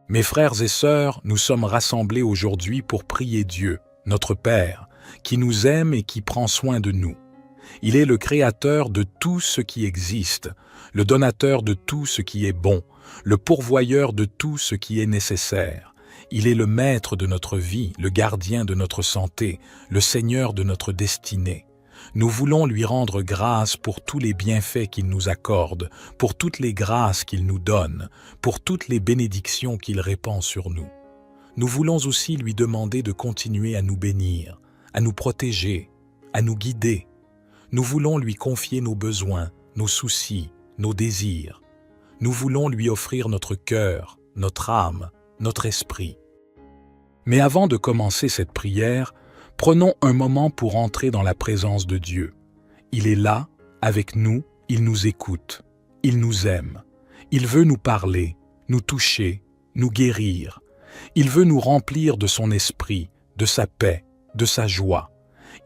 Mes frères et sœurs, nous sommes rassemblés aujourd'hui pour prier Dieu, notre Père, qui nous aime et qui prend soin de nous. Il est le créateur de tout ce qui existe, le donateur de tout ce qui est bon, le pourvoyeur de tout ce qui est nécessaire. Il est le maître de notre vie, le gardien de notre santé, le Seigneur de notre destinée. Nous voulons lui rendre grâce pour tous les bienfaits qu'il nous accorde, pour toutes les grâces qu'il nous donne, pour toutes les bénédictions qu'il répand sur nous. Nous voulons aussi lui demander de continuer à nous bénir, à nous protéger, à nous guider. Nous voulons lui confier nos besoins, nos soucis, nos désirs. Nous voulons lui offrir notre cœur, notre âme, notre esprit. Mais avant de commencer cette prière, prenons un moment pour entrer dans la présence de Dieu. Il est là, avec nous, il nous écoute, il nous aime. Il veut nous parler, nous toucher, nous guérir. Il veut nous remplir de son esprit, de sa paix, de sa joie.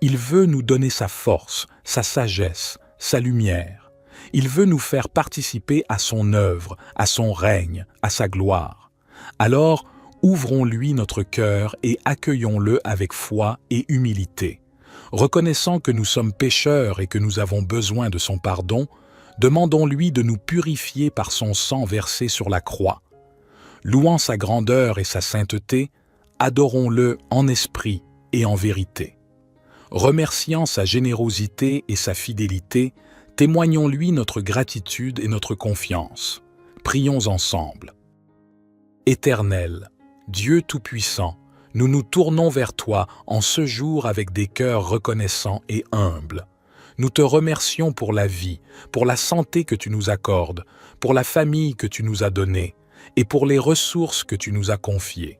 Il veut nous donner sa force, sa sagesse, sa lumière. Il veut nous faire participer à son œuvre, à son règne, à sa gloire. Alors, ouvrons-lui notre cœur et accueillons-le avec foi et humilité. Reconnaissant que nous sommes pécheurs et que nous avons besoin de son pardon, demandons-lui de nous purifier par son sang versé sur la croix. Louant sa grandeur et sa sainteté, adorons-le en esprit et en vérité. Remerciant sa générosité et sa fidélité, témoignons-lui notre gratitude et notre confiance. Prions ensemble. Éternel, Dieu Tout-Puissant, nous nous tournons vers toi en ce jour avec des cœurs reconnaissants et humbles. Nous te remercions pour la vie, pour la santé que tu nous accordes, pour la famille que tu nous as donnée et pour les ressources que tu nous as confiées.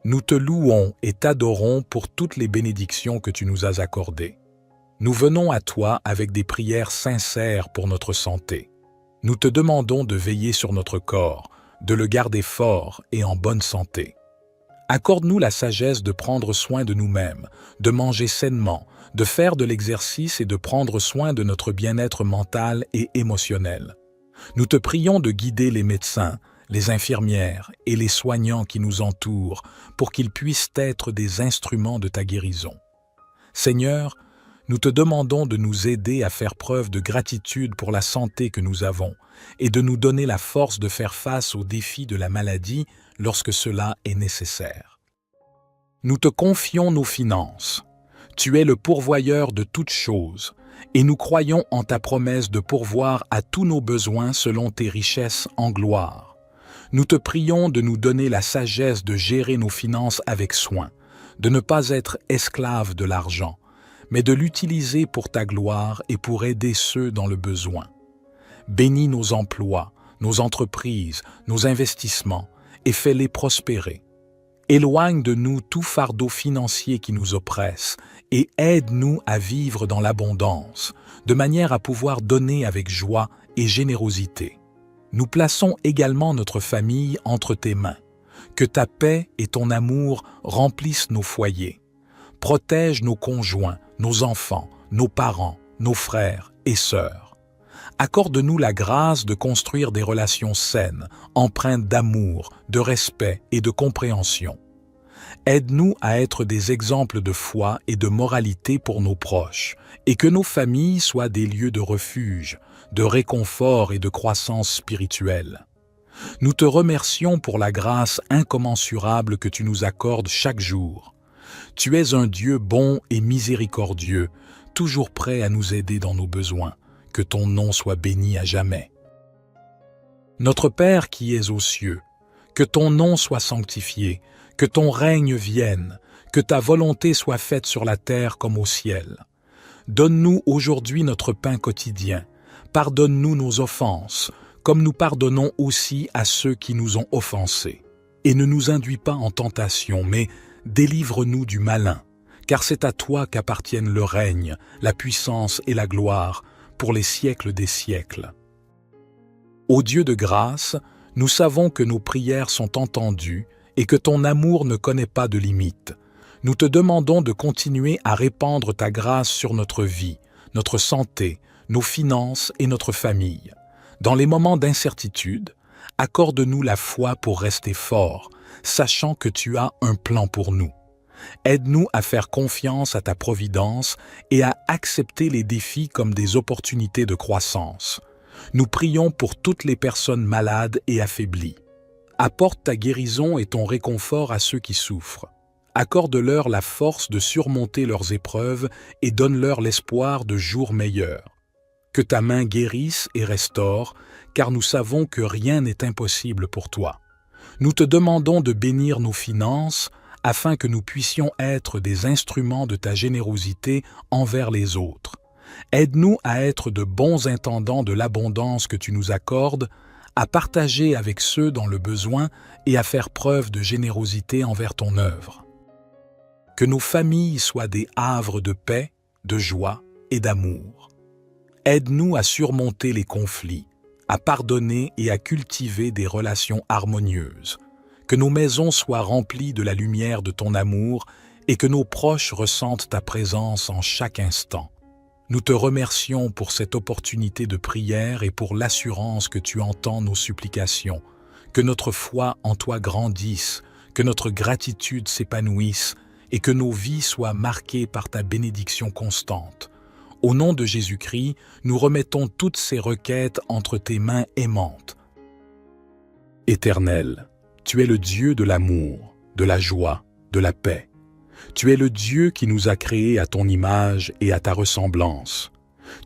Nous te louons et t'adorons pour toutes les bénédictions que tu nous as accordées. Nous venons à toi avec des prières sincères pour notre santé. Nous te demandons de veiller sur notre corps, de le garder fort et en bonne santé. Accorde-nous la sagesse de prendre soin de nous-mêmes, de manger sainement, de faire de l'exercice et de prendre soin de notre bien-être mental et émotionnel. Nous te prions de guider les médecins, les infirmières et les soignants qui nous entourent pour qu'ils puissent être des instruments de ta guérison. Seigneur, nous te demandons de nous aider à faire preuve de gratitude pour la santé que nous avons et de nous donner la force de faire face aux défis de la maladie lorsque cela est nécessaire. Nous te confions nos finances. Tu es le pourvoyeur de toutes choses et nous croyons en ta promesse de pourvoir à tous nos besoins selon tes richesses en gloire. Nous te prions de nous donner la sagesse de gérer nos finances avec soin, de ne pas être esclaves de l'argent, mais de l'utiliser pour ta gloire et pour aider ceux dans le besoin. Bénis nos emplois, nos entreprises, nos investissements et fais-les prospérer. Éloigne de nous tout fardeau financier qui nous oppresse et aide-nous à vivre dans l'abondance, de manière à pouvoir donner avec joie et générosité. Nous plaçons également notre famille entre tes mains. Que ta paix et ton amour remplissent nos foyers. Protège nos conjoints, nos enfants, nos parents, nos frères et sœurs. Accorde-nous la grâce de construire des relations saines, empreintes d'amour, de respect et de compréhension. Aide-nous à être des exemples de foi et de moralité pour nos proches, et que nos familles soient des lieux de refuge, de réconfort et de croissance spirituelle. Nous te remercions pour la grâce incommensurable que tu nous accordes chaque jour. Tu es un Dieu bon et miséricordieux, toujours prêt à nous aider dans nos besoins. Que ton nom soit béni à jamais. Notre Père qui es aux cieux, que ton nom soit sanctifié, que ton règne vienne, que ta volonté soit faite sur la terre comme au ciel. Donne-nous aujourd'hui notre pain quotidien. Pardonne-nous nos offenses, comme nous pardonnons aussi à ceux qui nous ont offensés. Et ne nous induis pas en tentation, mais délivre-nous du malin, car c'est à toi qu'appartiennent le règne, la puissance et la gloire, pour les siècles des siècles. Ô Dieu de grâce, nous savons que nos prières sont entendues et que ton amour ne connaît pas de limite. Nous te demandons de continuer à répandre ta grâce sur notre vie, notre santé, nos finances et notre famille. Dans les moments d'incertitude, Accorde-nous la foi pour rester forts, sachant que tu as un plan pour nous. Aide-nous à faire confiance à ta providence et à accepter les défis comme des opportunités de croissance. Nous prions pour toutes les personnes malades et affaiblies. Apporte ta guérison et ton réconfort à ceux qui souffrent. Accorde-leur la force de surmonter leurs épreuves et donne-leur l'espoir de jours meilleurs. Que ta main guérisse et restaure, car nous savons que rien n'est impossible pour toi. Nous te demandons de bénir nos finances, afin que nous puissions être des instruments de ta générosité envers les autres. Aide-nous à être de bons intendants de l'abondance que tu nous accordes, à partager avec ceux dans le besoin et à faire preuve de générosité envers ton œuvre. Que nos familles soient des havres de paix, de joie et d'amour. Aide-nous à surmonter les conflits, à pardonner et à cultiver des relations harmonieuses. Que nos maisons soient remplies de la lumière de ton amour et que nos proches ressentent ta présence en chaque instant. Nous te remercions pour cette opportunité de prière et pour l'assurance que tu entends nos supplications. Que notre foi en toi grandisse, que notre gratitude s'épanouisse et que nos vies soient marquées par ta bénédiction constante. Au nom de Jésus-Christ, nous remettons toutes ces requêtes entre tes mains aimantes. Éternel, tu es le Dieu de l'amour, de la joie, de la paix. Tu es le Dieu qui nous a créés à ton image et à ta ressemblance.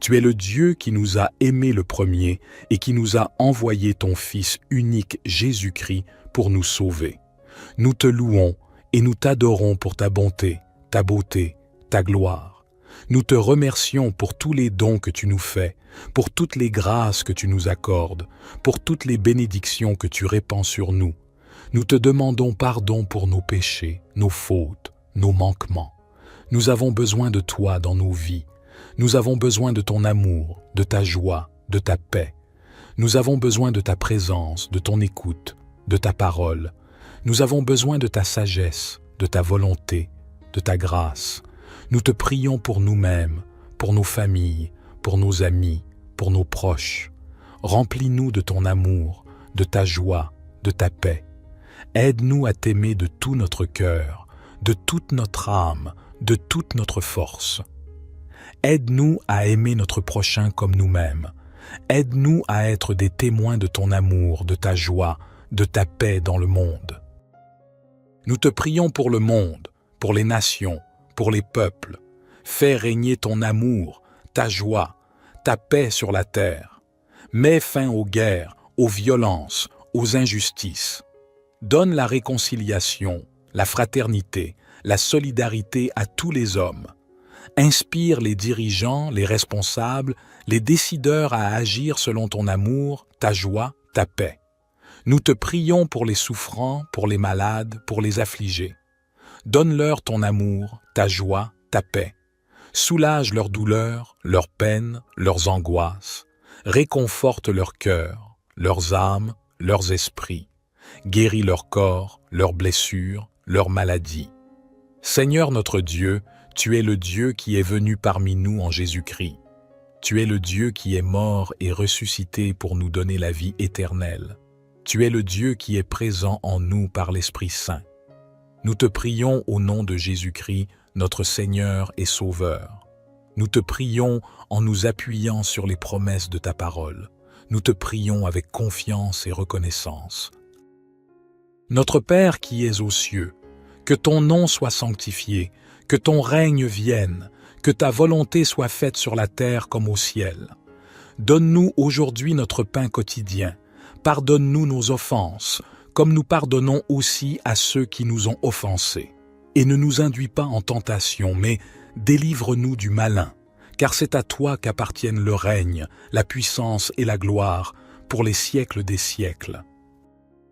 Tu es le Dieu qui nous a aimés le premier et qui nous a envoyé ton Fils unique Jésus-Christ pour nous sauver. Nous te louons et nous t'adorons pour ta bonté, ta beauté, ta gloire. Nous te remercions pour tous les dons que tu nous fais, pour toutes les grâces que tu nous accordes, pour toutes les bénédictions que tu répands sur nous. Nous te demandons pardon pour nos péchés, nos fautes, nos manquements. Nous avons besoin de toi dans nos vies. Nous avons besoin de ton amour, de ta joie, de ta paix. Nous avons besoin de ta présence, de ton écoute, de ta parole. Nous avons besoin de ta sagesse, de ta volonté, de ta grâce. Nous te prions pour nous-mêmes, pour nos familles, pour nos amis, pour nos proches. Remplis-nous de ton amour, de ta joie, de ta paix. Aide-nous à t'aimer de tout notre cœur, de toute notre âme, de toute notre force. Aide-nous à aimer notre prochain comme nous-mêmes. Aide-nous à être des témoins de ton amour, de ta joie, de ta paix dans le monde. Nous te prions pour le monde, pour les nations, pour les peuples. Fais régner ton amour, ta joie, ta paix sur la terre. Mets fin aux guerres, aux violences, aux injustices. Donne la réconciliation, la fraternité, la solidarité à tous les hommes. Inspire les dirigeants, les responsables, les décideurs à agir selon ton amour, ta joie, ta paix. Nous te prions pour les souffrants, pour les malades, pour les affligés. Donne-leur ton amour, ta joie, ta paix. Soulage leurs douleurs, leurs peines, leurs angoisses. Réconforte leur cœur, leurs âmes, leurs esprits. Guéris leur corps, leurs blessures, leurs maladies. Seigneur notre Dieu, tu es le Dieu qui est venu parmi nous en Jésus-Christ. Tu es le Dieu qui est mort et ressuscité pour nous donner la vie éternelle. Tu es le Dieu qui est présent en nous par l'Esprit Saint. Nous te prions au nom de Jésus-Christ, notre Seigneur et Sauveur. Nous te prions en nous appuyant sur les promesses de ta parole. Nous te prions avec confiance et reconnaissance. Notre Père qui es aux cieux, que ton nom soit sanctifié, que ton règne vienne, que ta volonté soit faite sur la terre comme au ciel. Donne-nous aujourd'hui notre pain quotidien. Pardonne-nous nos offenses, comme nous pardonnons aussi à ceux qui nous ont offensés. Et ne nous induis pas en tentation, mais délivre-nous du malin, car c'est à toi qu'appartiennent le règne, la puissance et la gloire, pour les siècles des siècles.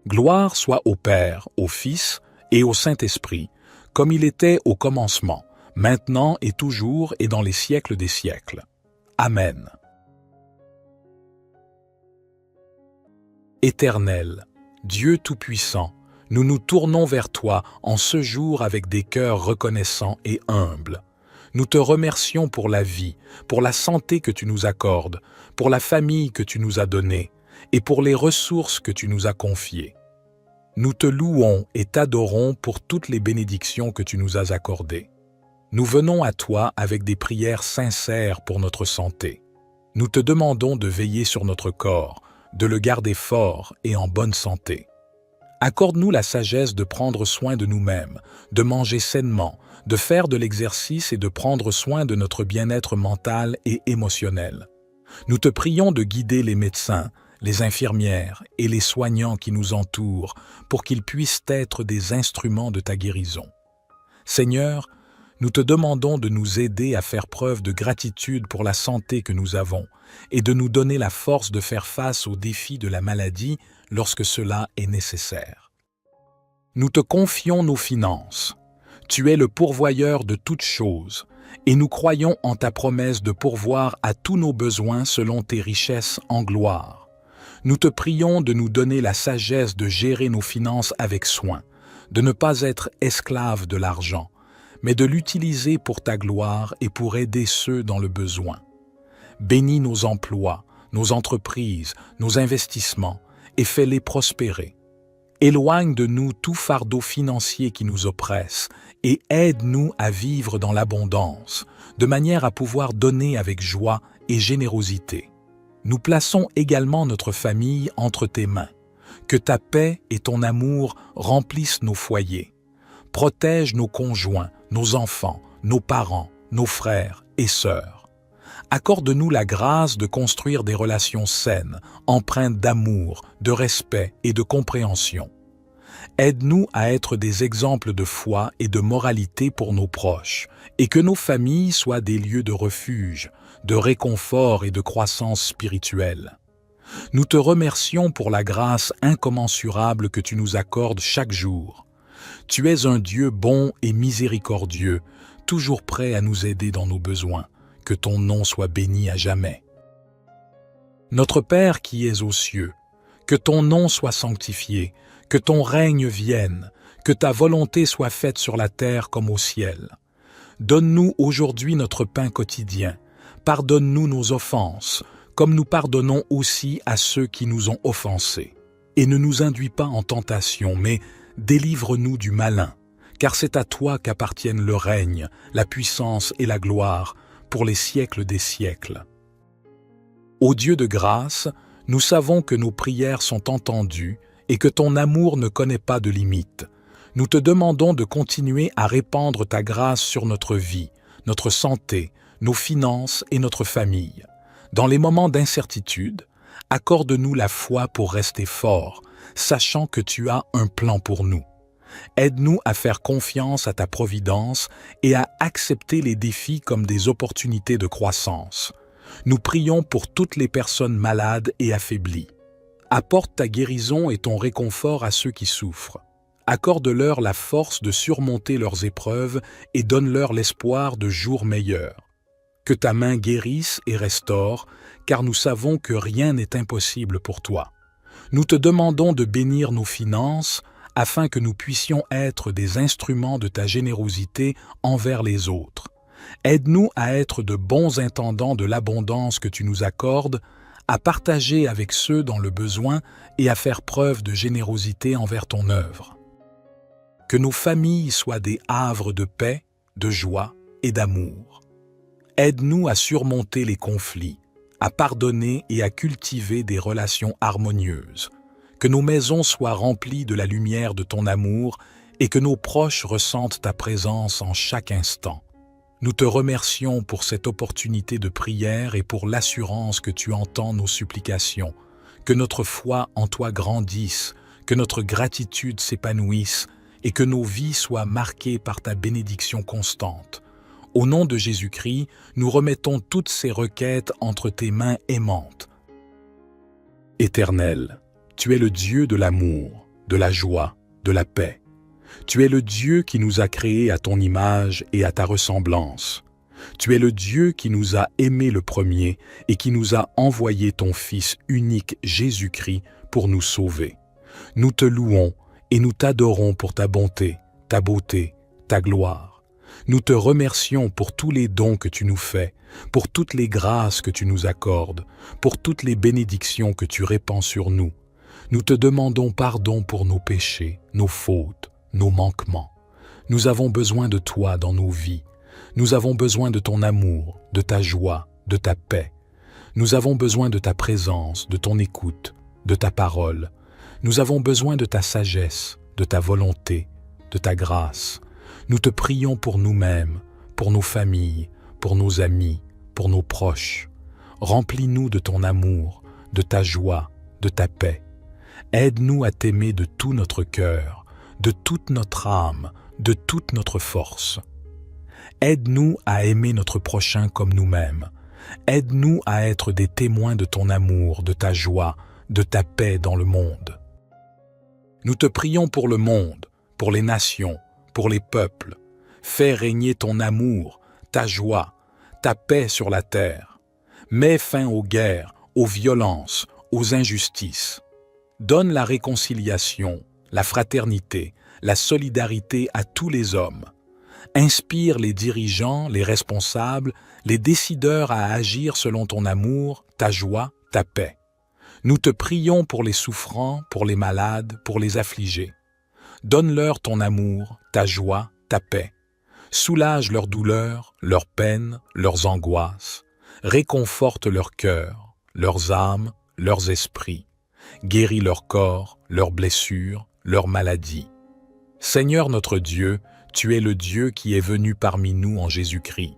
Gloire soit au Père, au Fils et au Saint-Esprit, comme il était au commencement, maintenant et toujours et dans les siècles des siècles. Amen. Éternel, Dieu Tout-Puissant, nous nous tournons vers toi en ce jour avec des cœurs reconnaissants et humbles. Nous te remercions pour la vie, pour la santé que tu nous accordes, pour la famille que tu nous as donnée. et pour les ressources que tu nous as confiées. Nous te louons et t'adorons pour toutes les bénédictions que tu nous as accordées. Nous venons à toi avec des prières sincères pour notre santé. Nous te demandons de veiller sur notre corps, de le garder fort et en bonne santé. Accorde-nous la sagesse de prendre soin de nous-mêmes, de manger sainement, de faire de l'exercice et de prendre soin de notre bien-être mental et émotionnel. Nous te prions de guider les médecins, les infirmières et les soignants qui nous entourent pour qu'ils puissent être des instruments de ta guérison. Seigneur, nous te demandons de nous aider à faire preuve de gratitude pour la santé que nous avons et de nous donner la force de faire face aux défis de la maladie lorsque cela est nécessaire. Nous te confions nos finances. Tu es le pourvoyeur de toutes choses et nous croyons en ta promesse de pourvoir à tous nos besoins selon tes richesses en gloire. Nous te prions de nous donner la sagesse de gérer nos finances avec soin, de ne pas être esclaves de l'argent, mais de l'utiliser pour ta gloire et pour aider ceux dans le besoin. Bénis nos emplois, nos entreprises, nos investissements et fais-les prospérer. Éloigne de nous tout fardeau financier qui nous oppresse et aide-nous à vivre dans l'abondance, de manière à pouvoir donner avec joie et générosité. Nous plaçons également notre famille entre tes mains. Que ta paix et ton amour remplissent nos foyers. Protège nos conjoints, nos enfants, nos parents, nos frères et sœurs. Accorde-nous la grâce de construire des relations saines, empreintes d'amour, de respect et de compréhension. Aide-nous à être des exemples de foi et de moralité pour nos proches, et que nos familles soient des lieux de refuge, de réconfort et de croissance spirituelle. Nous te remercions pour la grâce incommensurable que tu nous accordes chaque jour. Tu es un Dieu bon et miséricordieux, toujours prêt à nous aider dans nos besoins. Que ton nom soit béni à jamais. Notre Père qui es aux cieux, que ton nom soit sanctifié, que ton règne vienne, que ta volonté soit faite sur la terre comme au ciel. Donne-nous aujourd'hui notre pain quotidien. Pardonne-nous nos offenses, comme nous pardonnons aussi à ceux qui nous ont offensés. Et ne nous induis pas en tentation, mais délivre-nous du malin, car c'est à toi qu'appartiennent le règne, la puissance et la gloire, pour les siècles des siècles. Ô Dieu de grâce, nous savons que nos prières sont entendues et que ton amour ne connaît pas de limite. Nous te demandons de continuer à répandre ta grâce sur notre vie, notre santé, nos finances et notre famille. Dans les moments d'incertitude, accorde-nous la foi pour rester forts, sachant que tu as un plan pour nous. Aide-nous à faire confiance à ta providence et à accepter les défis comme des opportunités de croissance. Nous prions pour toutes les personnes malades et affaiblies. Apporte ta guérison et ton réconfort à ceux qui souffrent. Accorde-leur la force de surmonter leurs épreuves et donne-leur l'espoir de jours meilleurs. Que ta main guérisse et restaure, car nous savons que rien n'est impossible pour toi. Nous te demandons de bénir nos finances, afin que nous puissions être des instruments de ta générosité envers les autres. Aide-nous à être de bons intendants de l'abondance que tu nous accordes, à partager avec ceux dans le besoin et à faire preuve de générosité envers ton œuvre. Que nos familles soient des havres de paix, de joie et d'amour. Aide-nous à surmonter les conflits, à pardonner et à cultiver des relations harmonieuses. Que nos maisons soient remplies de la lumière de ton amour et que nos proches ressentent ta présence en chaque instant. Nous te remercions pour cette opportunité de prière et pour l'assurance que tu entends nos supplications. Que notre foi en toi grandisse, que notre gratitude s'épanouisse et que nos vies soient marquées par ta bénédiction constante. Au nom de Jésus-Christ, nous remettons toutes ces requêtes entre tes mains aimantes. Éternel, tu es le Dieu de l'amour, de la joie, de la paix. Tu es le Dieu qui nous a créés à ton image et à ta ressemblance. Tu es le Dieu qui nous a aimés le premier et qui nous a envoyé ton Fils unique Jésus-Christ pour nous sauver. Nous te louons et nous t'adorons pour ta bonté, ta beauté, ta gloire. Nous te remercions pour tous les dons que tu nous fais, pour toutes les grâces que tu nous accordes, pour toutes les bénédictions que tu répands sur nous. Nous te demandons pardon pour nos péchés, nos fautes, nos manquements. Nous avons besoin de toi dans nos vies. Nous avons besoin de ton amour, de ta joie, de ta paix. Nous avons besoin de ta présence, de ton écoute, de ta parole. Nous avons besoin de ta sagesse, de ta volonté, de ta grâce. Nous te prions pour nous-mêmes, pour nos familles, pour nos amis, pour nos proches. Remplis-nous de ton amour, de ta joie, de ta paix. Aide-nous à t'aimer de tout notre cœur, de toute notre âme, de toute notre force. Aide-nous à aimer notre prochain comme nous-mêmes. Aide-nous à être des témoins de ton amour, de ta joie, de ta paix dans le monde. Nous te prions pour le monde, pour les nations, pour les peuples. Fais régner ton amour, ta joie, ta paix sur la terre. Mets fin aux guerres, aux violences, aux injustices. Donne la réconciliation, la fraternité, la solidarité à tous les hommes. Inspire les dirigeants, les responsables, les décideurs à agir selon ton amour, ta joie, ta paix. Nous te prions pour les souffrants, pour les malades, pour les affligés. Donne-leur ton amour, ta joie, ta paix. Soulage leurs douleurs, leurs peines, leurs angoisses. Réconforte leur cœur, leurs âmes, leurs esprits. Guéris leur corps, leurs blessures, leurs maladies. Seigneur notre Dieu, tu es le Dieu qui est venu parmi nous en Jésus-Christ.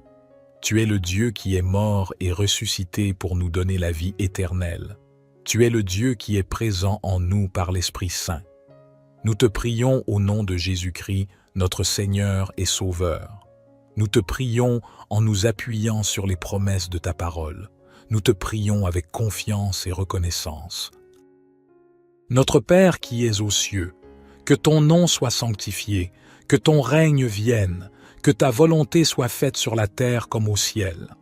Tu es le Dieu qui est mort et ressuscité pour nous donner la vie éternelle. Tu es le Dieu qui est présent en nous par l'Esprit Saint. Nous te prions au nom de Jésus-Christ, notre Seigneur et Sauveur. Nous te prions en nous appuyant sur les promesses de ta parole. Nous te prions avec confiance et reconnaissance. Notre Père qui es aux cieux, que ton nom soit sanctifié, que ton règne vienne, que ta volonté soit faite sur la terre comme au ciel.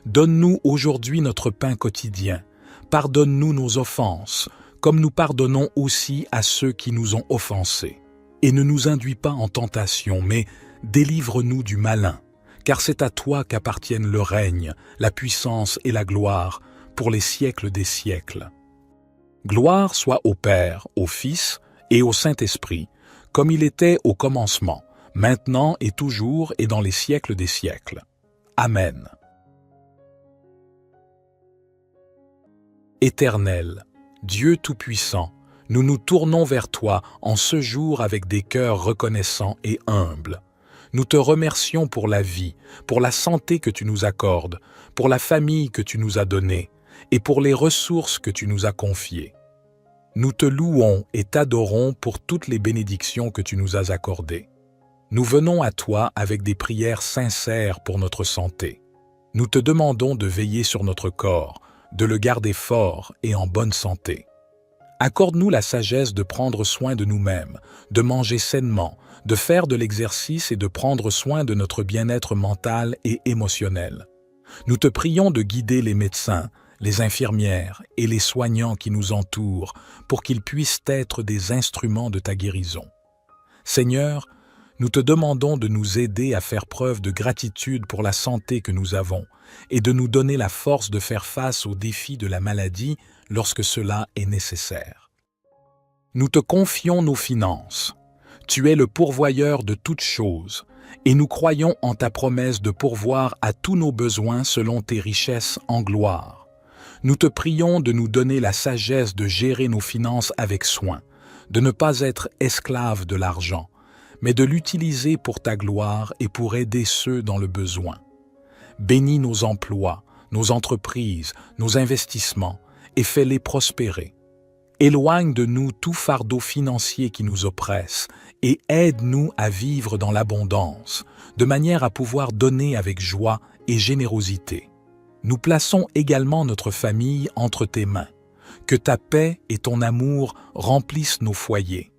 Donne-nous aujourd'hui notre pain quotidien. Pardonne-nous nos offenses, comme nous pardonnons aussi à ceux qui nous ont offensés. Et ne nous induis pas en tentation, mais délivre-nous du malin, car c'est à toi qu'appartiennent le règne, la puissance et la gloire, pour les siècles des siècles. Gloire soit au Père, au Fils et au Saint-Esprit, comme il était au commencement, maintenant et toujours et dans les siècles des siècles. Amen. Éternel, Dieu Tout-Puissant, nous nous tournons vers toi en ce jour avec des cœurs reconnaissants et humbles. Nous te remercions pour la vie, pour la santé que tu nous accordes, pour la famille que tu nous as donnée et pour les ressources que tu nous as confiées. Nous te louons et t'adorons pour toutes les bénédictions que tu nous as accordées. Nous venons à toi avec des prières sincères pour notre santé. Nous te demandons de veiller sur notre corps, de le garder fort et en bonne santé. Accorde-nous la sagesse de prendre soin de nous-mêmes, de manger sainement, de faire de l'exercice et de prendre soin de notre bien-être mental et émotionnel. Nous te prions de guider les médecins, les infirmières et les soignants qui nous entourent pour qu'ils puissent être des instruments de ta guérison. Seigneur, nous te demandons de nous aider à faire preuve de gratitude pour la santé que nous avons et de nous donner la force de faire face aux défis de la maladie lorsque cela est nécessaire. Nous te confions nos finances. Tu es le pourvoyeur de toutes choses et nous croyons en ta promesse de pourvoir à tous nos besoins selon tes richesses en gloire. Nous te prions de nous donner la sagesse de gérer nos finances avec soin, de ne pas être esclaves de l'argent, mais de l'utiliser pour ta gloire et pour aider ceux dans le besoin. Bénis nos emplois, nos entreprises, nos investissements et fais-les prospérer. Éloigne de nous tout fardeau financier qui nous oppresse et aide-nous à vivre dans l'abondance, de manière à pouvoir donner avec joie et générosité. Nous plaçons également notre famille entre tes mains. Que ta paix et ton amour remplissent nos foyers.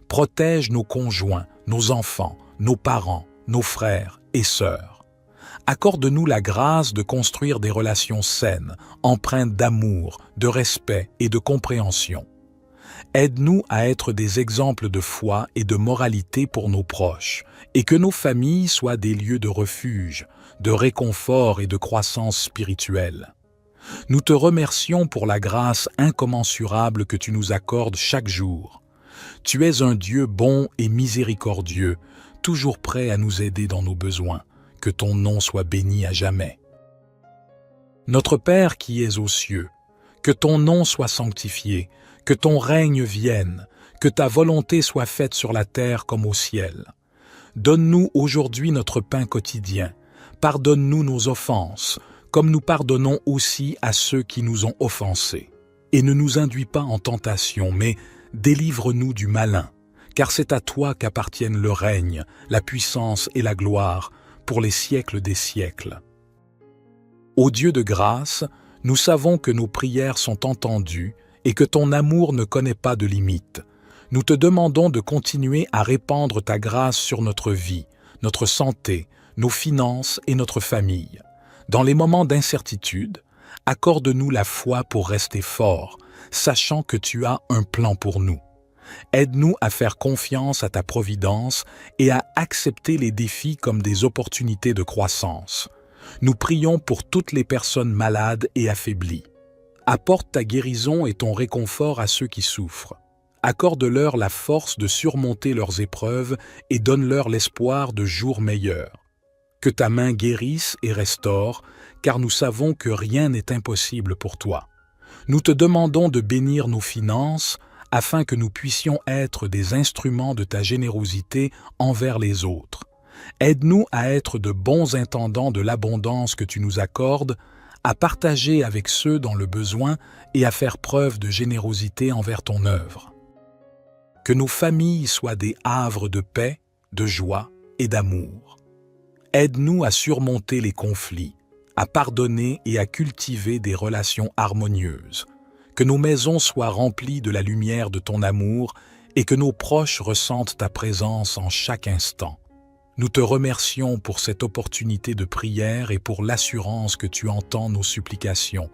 Protège nos conjoints, nos enfants, nos parents, nos frères et sœurs. Accorde-nous la grâce de construire des relations saines, empreintes d'amour, de respect et de compréhension. Aide-nous à être des exemples de foi et de moralité pour nos proches, et que nos familles soient des lieux de refuge, de réconfort et de croissance spirituelle. Nous te remercions pour la grâce incommensurable que tu nous accordes chaque jour. Tu es un Dieu bon et miséricordieux, toujours prêt à nous aider dans nos besoins. Que ton nom soit béni à jamais. Notre Père qui es aux cieux, que ton nom soit sanctifié, que ton règne vienne, que ta volonté soit faite sur la terre comme au ciel. Donne-nous aujourd'hui notre pain quotidien. Pardonne-nous nos offenses, comme nous pardonnons aussi à ceux qui nous ont offensés. Et ne nous induis pas en tentation, mais délivre-nous du malin, car c'est à toi qu'appartiennent le règne, la puissance et la gloire, pour les siècles des siècles. Ô Dieu de grâce, nous savons que nos prières sont entendues et que ton amour ne connaît pas de limite. Nous te demandons de continuer à répandre ta grâce sur notre vie, notre santé, nos finances et notre famille. Dans les moments d'incertitude, accorde-nous la foi pour rester forts, sachant que tu as un plan pour nous. Aide-nous à faire confiance à ta providence et à accepter les défis comme des opportunités de croissance. Nous prions pour toutes les personnes malades et affaiblies. Apporte ta guérison et ton réconfort à ceux qui souffrent. Accorde-leur la force de surmonter leurs épreuves et donne-leur l'espoir de jours meilleurs. Que ta main guérisse et restaure, car nous savons que rien n'est impossible pour toi. Nous te demandons de bénir nos finances, afin que nous puissions être des instruments de ta générosité envers les autres. Aide-nous à être de bons intendants de l'abondance que tu nous accordes, à partager avec ceux dans le besoin et à faire preuve de générosité envers ton œuvre. Que nos familles soient des havres de paix, de joie et d'amour. Aide-nous à surmonter les conflits, à pardonner et à cultiver des relations harmonieuses. Que nos maisons soient remplies de la lumière de ton amour et que nos proches ressentent ta présence en chaque instant. Nous te remercions pour cette opportunité de prière et pour l'assurance que tu entends nos supplications.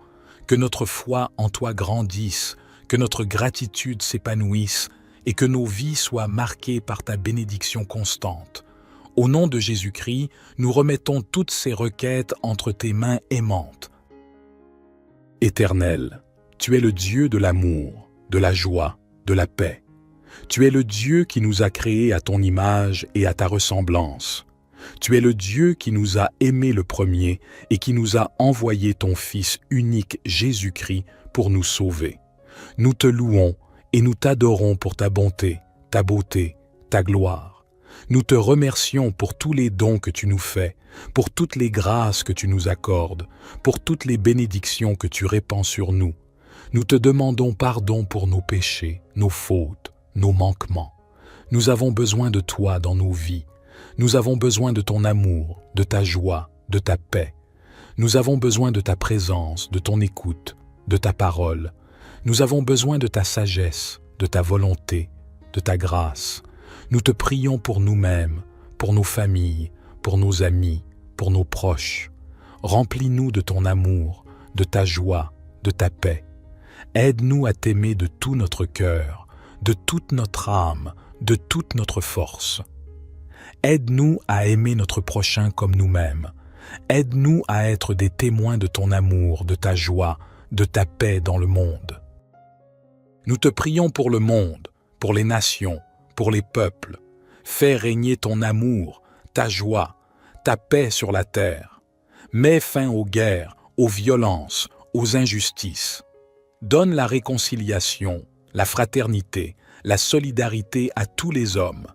Que notre foi en toi grandisse, que notre gratitude s'épanouisse et que nos vies soient marquées par ta bénédiction constante. Au nom de Jésus-Christ, nous remettons toutes ces requêtes entre tes mains aimantes. Éternel, tu es le Dieu de l'amour, de la joie, de la paix. Tu es le Dieu qui nous a créés à ton image et à ta ressemblance. Tu es le Dieu qui nous a aimés le premier et qui nous a envoyé ton Fils unique Jésus-Christ pour nous sauver. Nous te louons et nous t'adorons pour ta bonté, ta beauté, ta gloire. Nous te remercions pour tous les dons que tu nous fais, pour toutes les grâces que tu nous accordes, pour toutes les bénédictions que tu répands sur nous. Nous te demandons pardon pour nos péchés, nos fautes, nos manquements. Nous avons besoin de toi dans nos vies. Nous avons besoin de ton amour, de ta joie, de ta paix. Nous avons besoin de ta présence, de ton écoute, de ta parole. Nous avons besoin de ta sagesse, de ta volonté, de ta grâce. Nous te prions pour nous-mêmes, pour nos familles, pour nos amis, pour nos proches. Remplis-nous de ton amour, de ta joie, de ta paix. Aide-nous à t'aimer de tout notre cœur, de toute notre âme, de toute notre force. Aide-nous à aimer notre prochain comme nous-mêmes. Aide-nous à être des témoins de ton amour, de ta joie, de ta paix dans le monde. Nous te prions pour le monde, pour les nations, pour les peuples. Fais régner ton amour, ta joie, ta paix sur la terre. Mets fin aux guerres, aux violences, aux injustices. Donne la réconciliation, la fraternité, la solidarité à tous les hommes.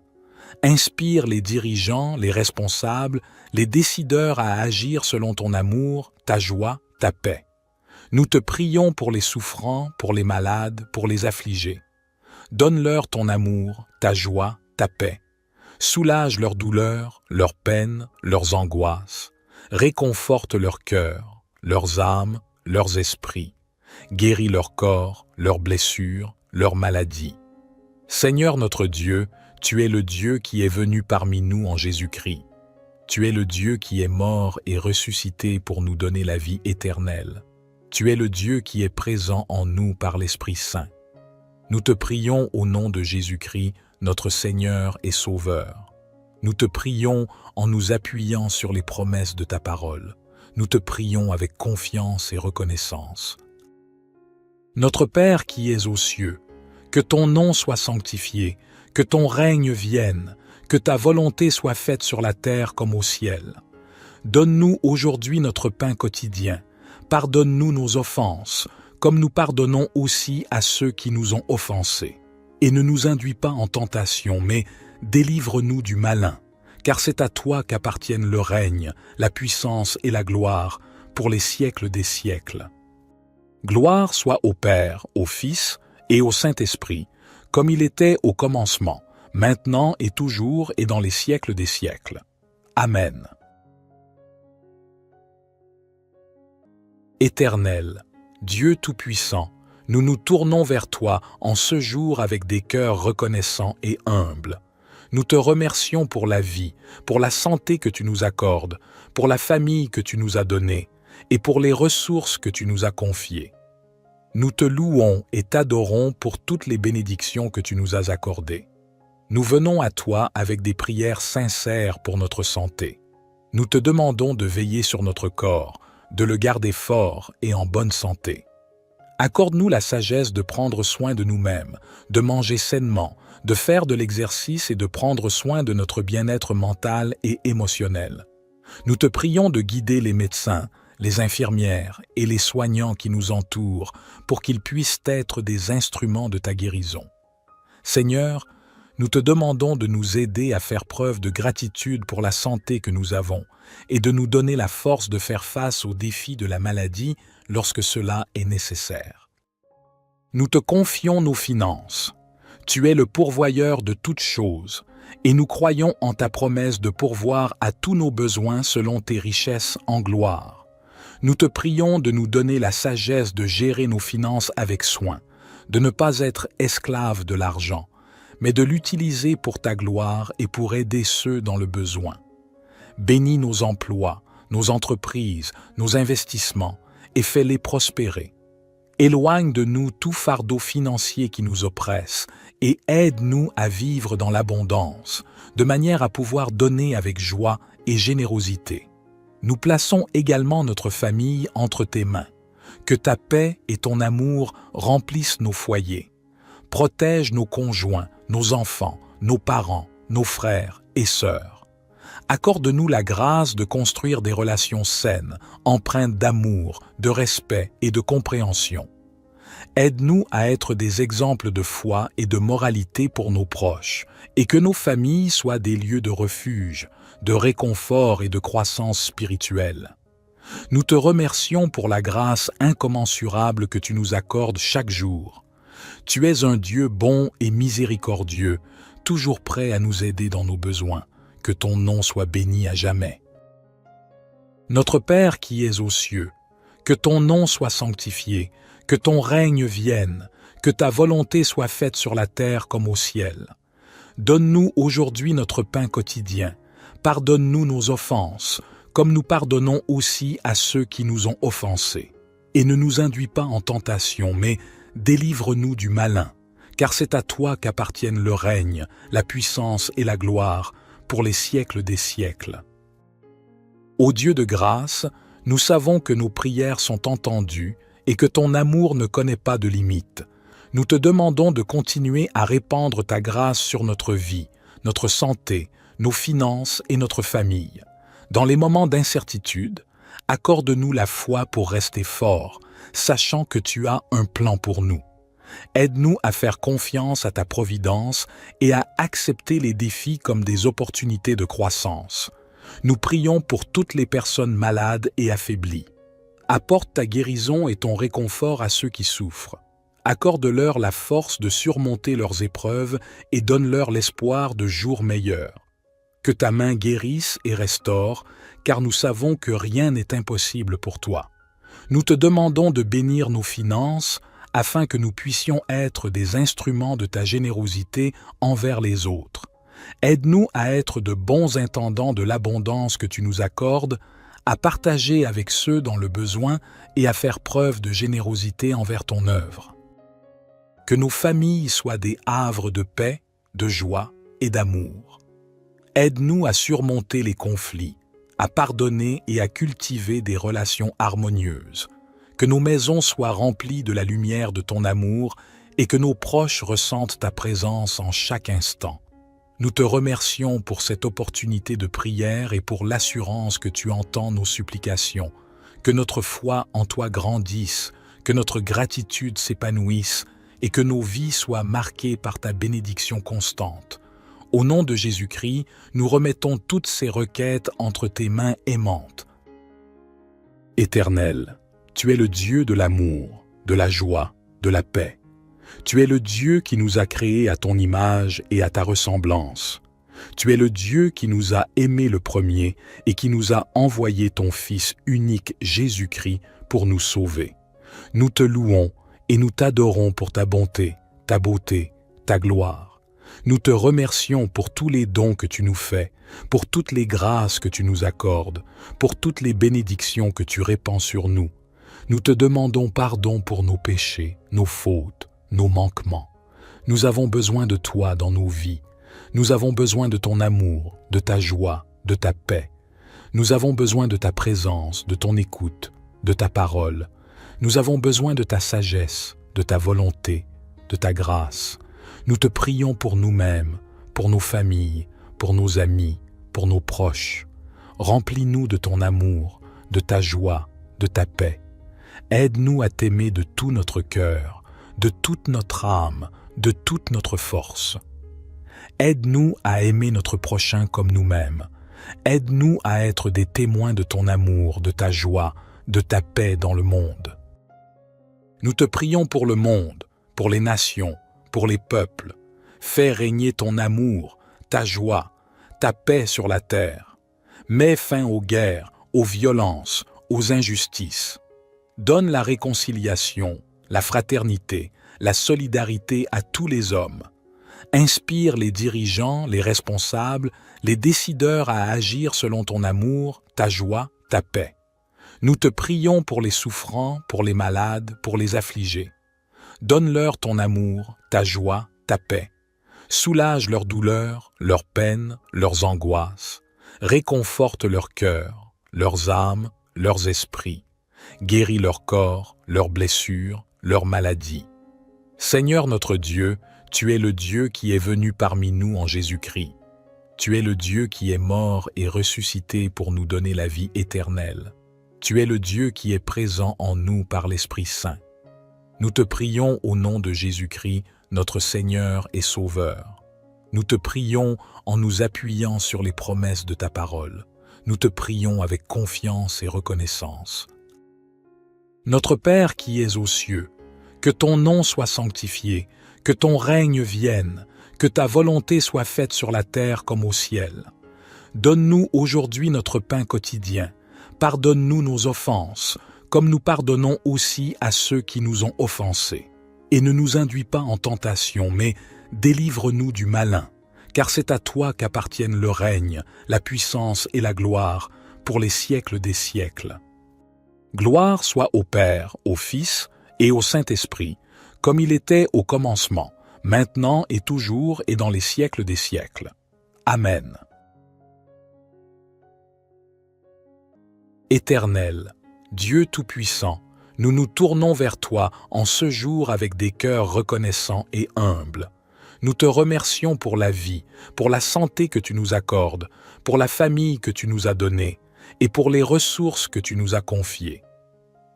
Inspire les dirigeants, les responsables, les décideurs à agir selon ton amour, ta joie, ta paix. Nous te prions pour les souffrants, pour les malades, pour les affligés. Donne-leur ton amour, ta joie, ta paix. Soulage leurs douleurs, leurs peines, leurs angoisses. Réconforte leur cœur, leurs âmes, leurs esprits. Guéris leur corps, leurs blessures, leurs maladies. Seigneur notre Dieu, tu es le Dieu qui est venu parmi nous en Jésus-Christ. Tu es le Dieu qui est mort et ressuscité pour nous donner la vie éternelle. Tu es le Dieu qui est présent en nous par l'Esprit Saint. Nous te prions au nom de Jésus-Christ, notre Seigneur et Sauveur. Nous te prions en nous appuyant sur les promesses de ta parole. Nous te prions avec confiance et reconnaissance. Notre Père qui es aux cieux, que ton nom soit sanctifié, que ton règne vienne, que ta volonté soit faite sur la terre comme au ciel. Donne-nous aujourd'hui notre pain quotidien. Pardonne-nous nos offenses, comme nous pardonnons aussi à ceux qui nous ont offensés. Et ne nous induis pas en tentation, mais délivre-nous du malin, car c'est à toi qu'appartiennent le règne, la puissance et la gloire, pour les siècles des siècles. Gloire soit au Père, au Fils et au Saint-Esprit, comme il était au commencement, maintenant et toujours et dans les siècles des siècles. Amen. Éternel, Dieu Tout-Puissant, nous nous tournons vers toi en ce jour avec des cœurs reconnaissants et humbles. Nous te remercions pour la vie, pour la santé que tu nous accordes, pour la famille que tu nous as donnée et pour les ressources que tu nous as confiées. Nous te louons et t'adorons pour toutes les bénédictions que tu nous as accordées. Nous venons à toi avec des prières sincères pour notre santé. Nous te demandons de veiller sur notre corps, de le garder fort et en bonne santé. Accorde-nous la sagesse de prendre soin de nous-mêmes, de manger sainement, de faire de l'exercice et de prendre soin de notre bien-être mental et émotionnel. Nous te prions de guider les médecins, les infirmières et les soignants qui nous entourent pour qu'ils puissent être des instruments de ta guérison. Seigneur, nous te demandons de nous aider à faire preuve de gratitude pour la santé que nous avons et de nous donner la force de faire face aux défis de la maladie lorsque cela est nécessaire. Nous te confions nos finances. Tu es le pourvoyeur de toutes choses et nous croyons en ta promesse de pourvoir à tous nos besoins selon tes richesses en gloire. Nous te prions de nous donner la sagesse de gérer nos finances avec soin, de ne pas être esclaves de l'argent, mais de l'utiliser pour ta gloire et pour aider ceux dans le besoin. Bénis nos emplois, nos entreprises, nos investissements et fais-les prospérer. Éloigne de nous tout fardeau financier qui nous oppresse et aide-nous à vivre dans l'abondance, de manière à pouvoir donner avec joie et générosité. Nous plaçons également notre famille entre tes mains. Que ta paix et ton amour remplissent nos foyers. Protège nos conjoints, nos enfants, nos parents, nos frères et sœurs. Accorde-nous la grâce de construire des relations saines, empreintes d'amour, de respect et de compréhension. Aide-nous à être des exemples de foi et de moralité pour nos proches, et que nos familles soient des lieux de refuge, de réconfort et de croissance spirituelle. Nous te remercions pour la grâce incommensurable que tu nous accordes chaque jour. Tu es un Dieu bon et miséricordieux, toujours prêt à nous aider dans nos besoins. Que ton nom soit béni à jamais. Notre Père qui es aux cieux, que ton nom soit sanctifié, que ton règne vienne, que ta volonté soit faite sur la terre comme au ciel. Donne-nous aujourd'hui notre pain quotidien. Pardonne-nous nos offenses, comme nous pardonnons aussi à ceux qui nous ont offensés. Et ne nous induis pas en tentation, mais délivre-nous du malin, car c'est à toi qu'appartiennent le règne, la puissance et la gloire, pour les siècles des siècles. Ô Dieu de grâce, nous savons que nos prières sont entendues et que ton amour ne connaît pas de limite. Nous te demandons de continuer à répandre ta grâce sur notre vie, notre santé, nos finances et notre famille. Dans les moments d'incertitude, accorde-nous la foi pour rester forts, sachant que tu as un plan pour nous. Aide-nous à faire confiance à ta providence et à accepter les défis comme des opportunités de croissance. Nous prions pour toutes les personnes malades et affaiblies. Apporte ta guérison et ton réconfort à ceux qui souffrent. Accorde-leur la force de surmonter leurs épreuves et donne-leur l'espoir de jours meilleurs. Que ta main guérisse et restaure, car nous savons que rien n'est impossible pour toi. Nous te demandons de bénir nos finances, afin que nous puissions être des instruments de ta générosité envers les autres. Aide-nous à être de bons intendants de l'abondance que tu nous accordes, à partager avec ceux dans le besoin et à faire preuve de générosité envers ton œuvre. Que nos familles soient des havres de paix, de joie et d'amour. Aide-nous à surmonter les conflits, à pardonner et à cultiver des relations harmonieuses. Que nos maisons soient remplies de la lumière de ton amour et que nos proches ressentent ta présence en chaque instant. Nous te remercions pour cette opportunité de prière et pour l'assurance que tu entends nos supplications. Que notre foi en toi grandisse, que notre gratitude s'épanouisse et que nos vies soient marquées par ta bénédiction constante. Au nom de Jésus-Christ, nous remettons toutes ces requêtes entre tes mains aimantes. Éternel, tu es le Dieu de l'amour, de la joie, de la paix. Tu es le Dieu qui nous a créés à ton image et à ta ressemblance. Tu es le Dieu qui nous a aimés le premier et qui nous a envoyé ton Fils unique Jésus-Christ pour nous sauver. Nous te louons et nous t'adorons pour ta bonté, ta beauté, ta gloire. Nous te remercions pour tous les dons que tu nous fais, pour toutes les grâces que tu nous accordes, pour toutes les bénédictions que tu répands sur nous. Nous te demandons pardon pour nos péchés, nos fautes, nos manquements. Nous avons besoin de toi dans nos vies. Nous avons besoin de ton amour, de ta joie, de ta paix. Nous avons besoin de ta présence, de ton écoute, de ta parole. Nous avons besoin de ta sagesse, de ta volonté, de ta grâce. Nous te prions pour nous-mêmes, pour nos familles, pour nos amis, pour nos proches. Remplis-nous de ton amour, de ta joie, de ta paix. Aide-nous à t'aimer de tout notre cœur, de toute notre âme, de toute notre force. Aide-nous à aimer notre prochain comme nous-mêmes. Aide-nous à être des témoins de ton amour, de ta joie, de ta paix dans le monde. Nous te prions pour le monde, pour les nations, pour les peuples. Fais régner ton amour, ta joie, ta paix sur la terre. Mets fin aux guerres, aux violences, aux injustices. Donne la réconciliation, la fraternité, la solidarité à tous les hommes. Inspire les dirigeants, les responsables, les décideurs à agir selon ton amour, ta joie, ta paix. Nous te prions pour les souffrants, pour les malades, pour les affligés. Donne-leur ton amour, ta joie, ta paix. Soulage leurs douleurs, leurs peines, leurs angoisses. Réconforte leur cœur, leurs âmes, leurs esprits. Guéris leur corps, leurs blessures, leurs maladies. Seigneur notre Dieu, tu es le Dieu qui est venu parmi nous en Jésus-Christ. Tu es le Dieu qui est mort et ressuscité pour nous donner la vie éternelle. Tu es le Dieu qui est présent en nous par l'Esprit Saint. Nous te prions au nom de Jésus-Christ, notre Seigneur et Sauveur. Nous te prions en nous appuyant sur les promesses de ta parole. Nous te prions avec confiance et reconnaissance. Notre Père qui es aux cieux, que ton nom soit sanctifié, que ton règne vienne, que ta volonté soit faite sur la terre comme au ciel. Donne-nous aujourd'hui notre pain quotidien. Pardonne-nous nos offenses, comme nous pardonnons aussi à ceux qui nous ont offensés. Et ne nous induis pas en tentation, mais délivre-nous du malin, car c'est à toi qu'appartiennent le règne, la puissance et la gloire, pour les siècles des siècles. Gloire soit au Père, au Fils et au Saint-Esprit, comme il était au commencement, maintenant et toujours et dans les siècles des siècles. Amen. Éternel, Dieu Tout-Puissant, nous nous tournons vers toi en ce jour avec des cœurs reconnaissants et humbles. Nous te remercions pour la vie, pour la santé que tu nous accordes, pour la famille que tu nous as donnée et pour les ressources que tu nous as confiées.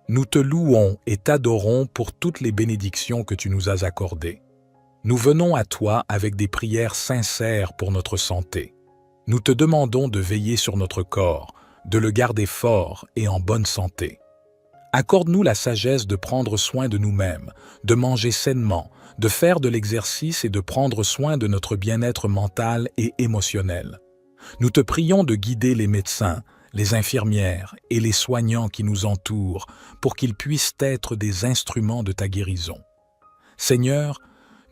Nous te louons et t'adorons pour toutes les bénédictions que tu nous as accordées. Nous venons à toi avec des prières sincères pour notre santé. Nous te demandons de veiller sur notre corps, de le garder fort et en bonne santé. Accorde-nous la sagesse de prendre soin de nous-mêmes, de manger sainement, de faire de l'exercice et de prendre soin de notre bien-être mental et émotionnel. Nous te prions de guider les médecins, les infirmières et les soignants qui nous entourent pour qu'ils puissent être des instruments de ta guérison. Seigneur,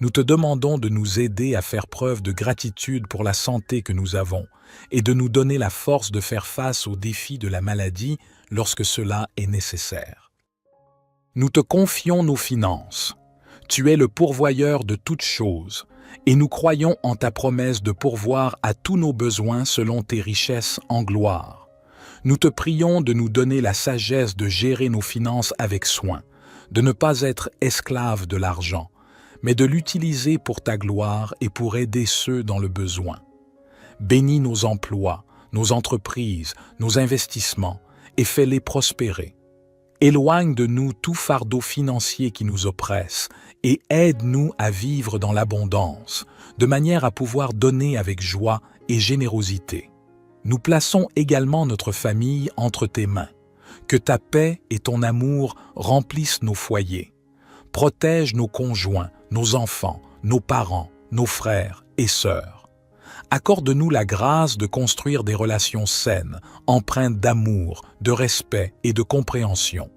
nous te demandons de nous aider à faire preuve de gratitude pour la santé que nous avons et de nous donner la force de faire face aux défis de la maladie lorsque cela est nécessaire. Nous te confions nos finances. Tu es le pourvoyeur de toutes choses, et nous croyons en ta promesse de pourvoir à tous nos besoins selon tes richesses en gloire. Nous te prions de nous donner la sagesse de gérer nos finances avec soin, de ne pas être esclaves de l'argent, mais de l'utiliser pour ta gloire et pour aider ceux dans le besoin. Bénis nos emplois, nos entreprises, nos investissements, et fais-les prospérer. Éloigne de nous tout fardeau financier qui nous oppresse et aide-nous à vivre dans l'abondance, de manière à pouvoir donner avec joie et générosité. Nous plaçons également notre famille entre tes mains. Que ta paix et ton amour remplissent nos foyers. Protège nos conjoints, nos enfants, nos parents, nos frères et sœurs. Accorde-nous la grâce de construire des relations saines, empreintes d'amour, de respect et de compréhension.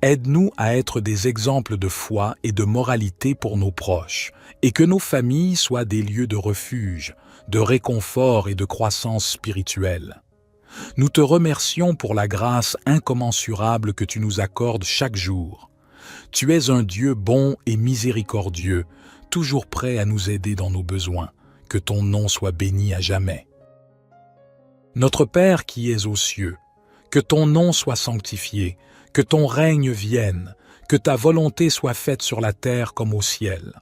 Aide-nous à être des exemples de foi et de moralité pour nos proches, et que nos familles soient des lieux de refuge, de réconfort et de croissance spirituelle. Nous te remercions pour la grâce incommensurable que tu nous accordes chaque jour. Tu es un Dieu bon et miséricordieux, toujours prêt à nous aider dans nos besoins. Que ton nom soit béni à jamais. Notre Père qui es aux cieux, que ton nom soit sanctifié, que ton règne vienne, que ta volonté soit faite sur la terre comme au ciel.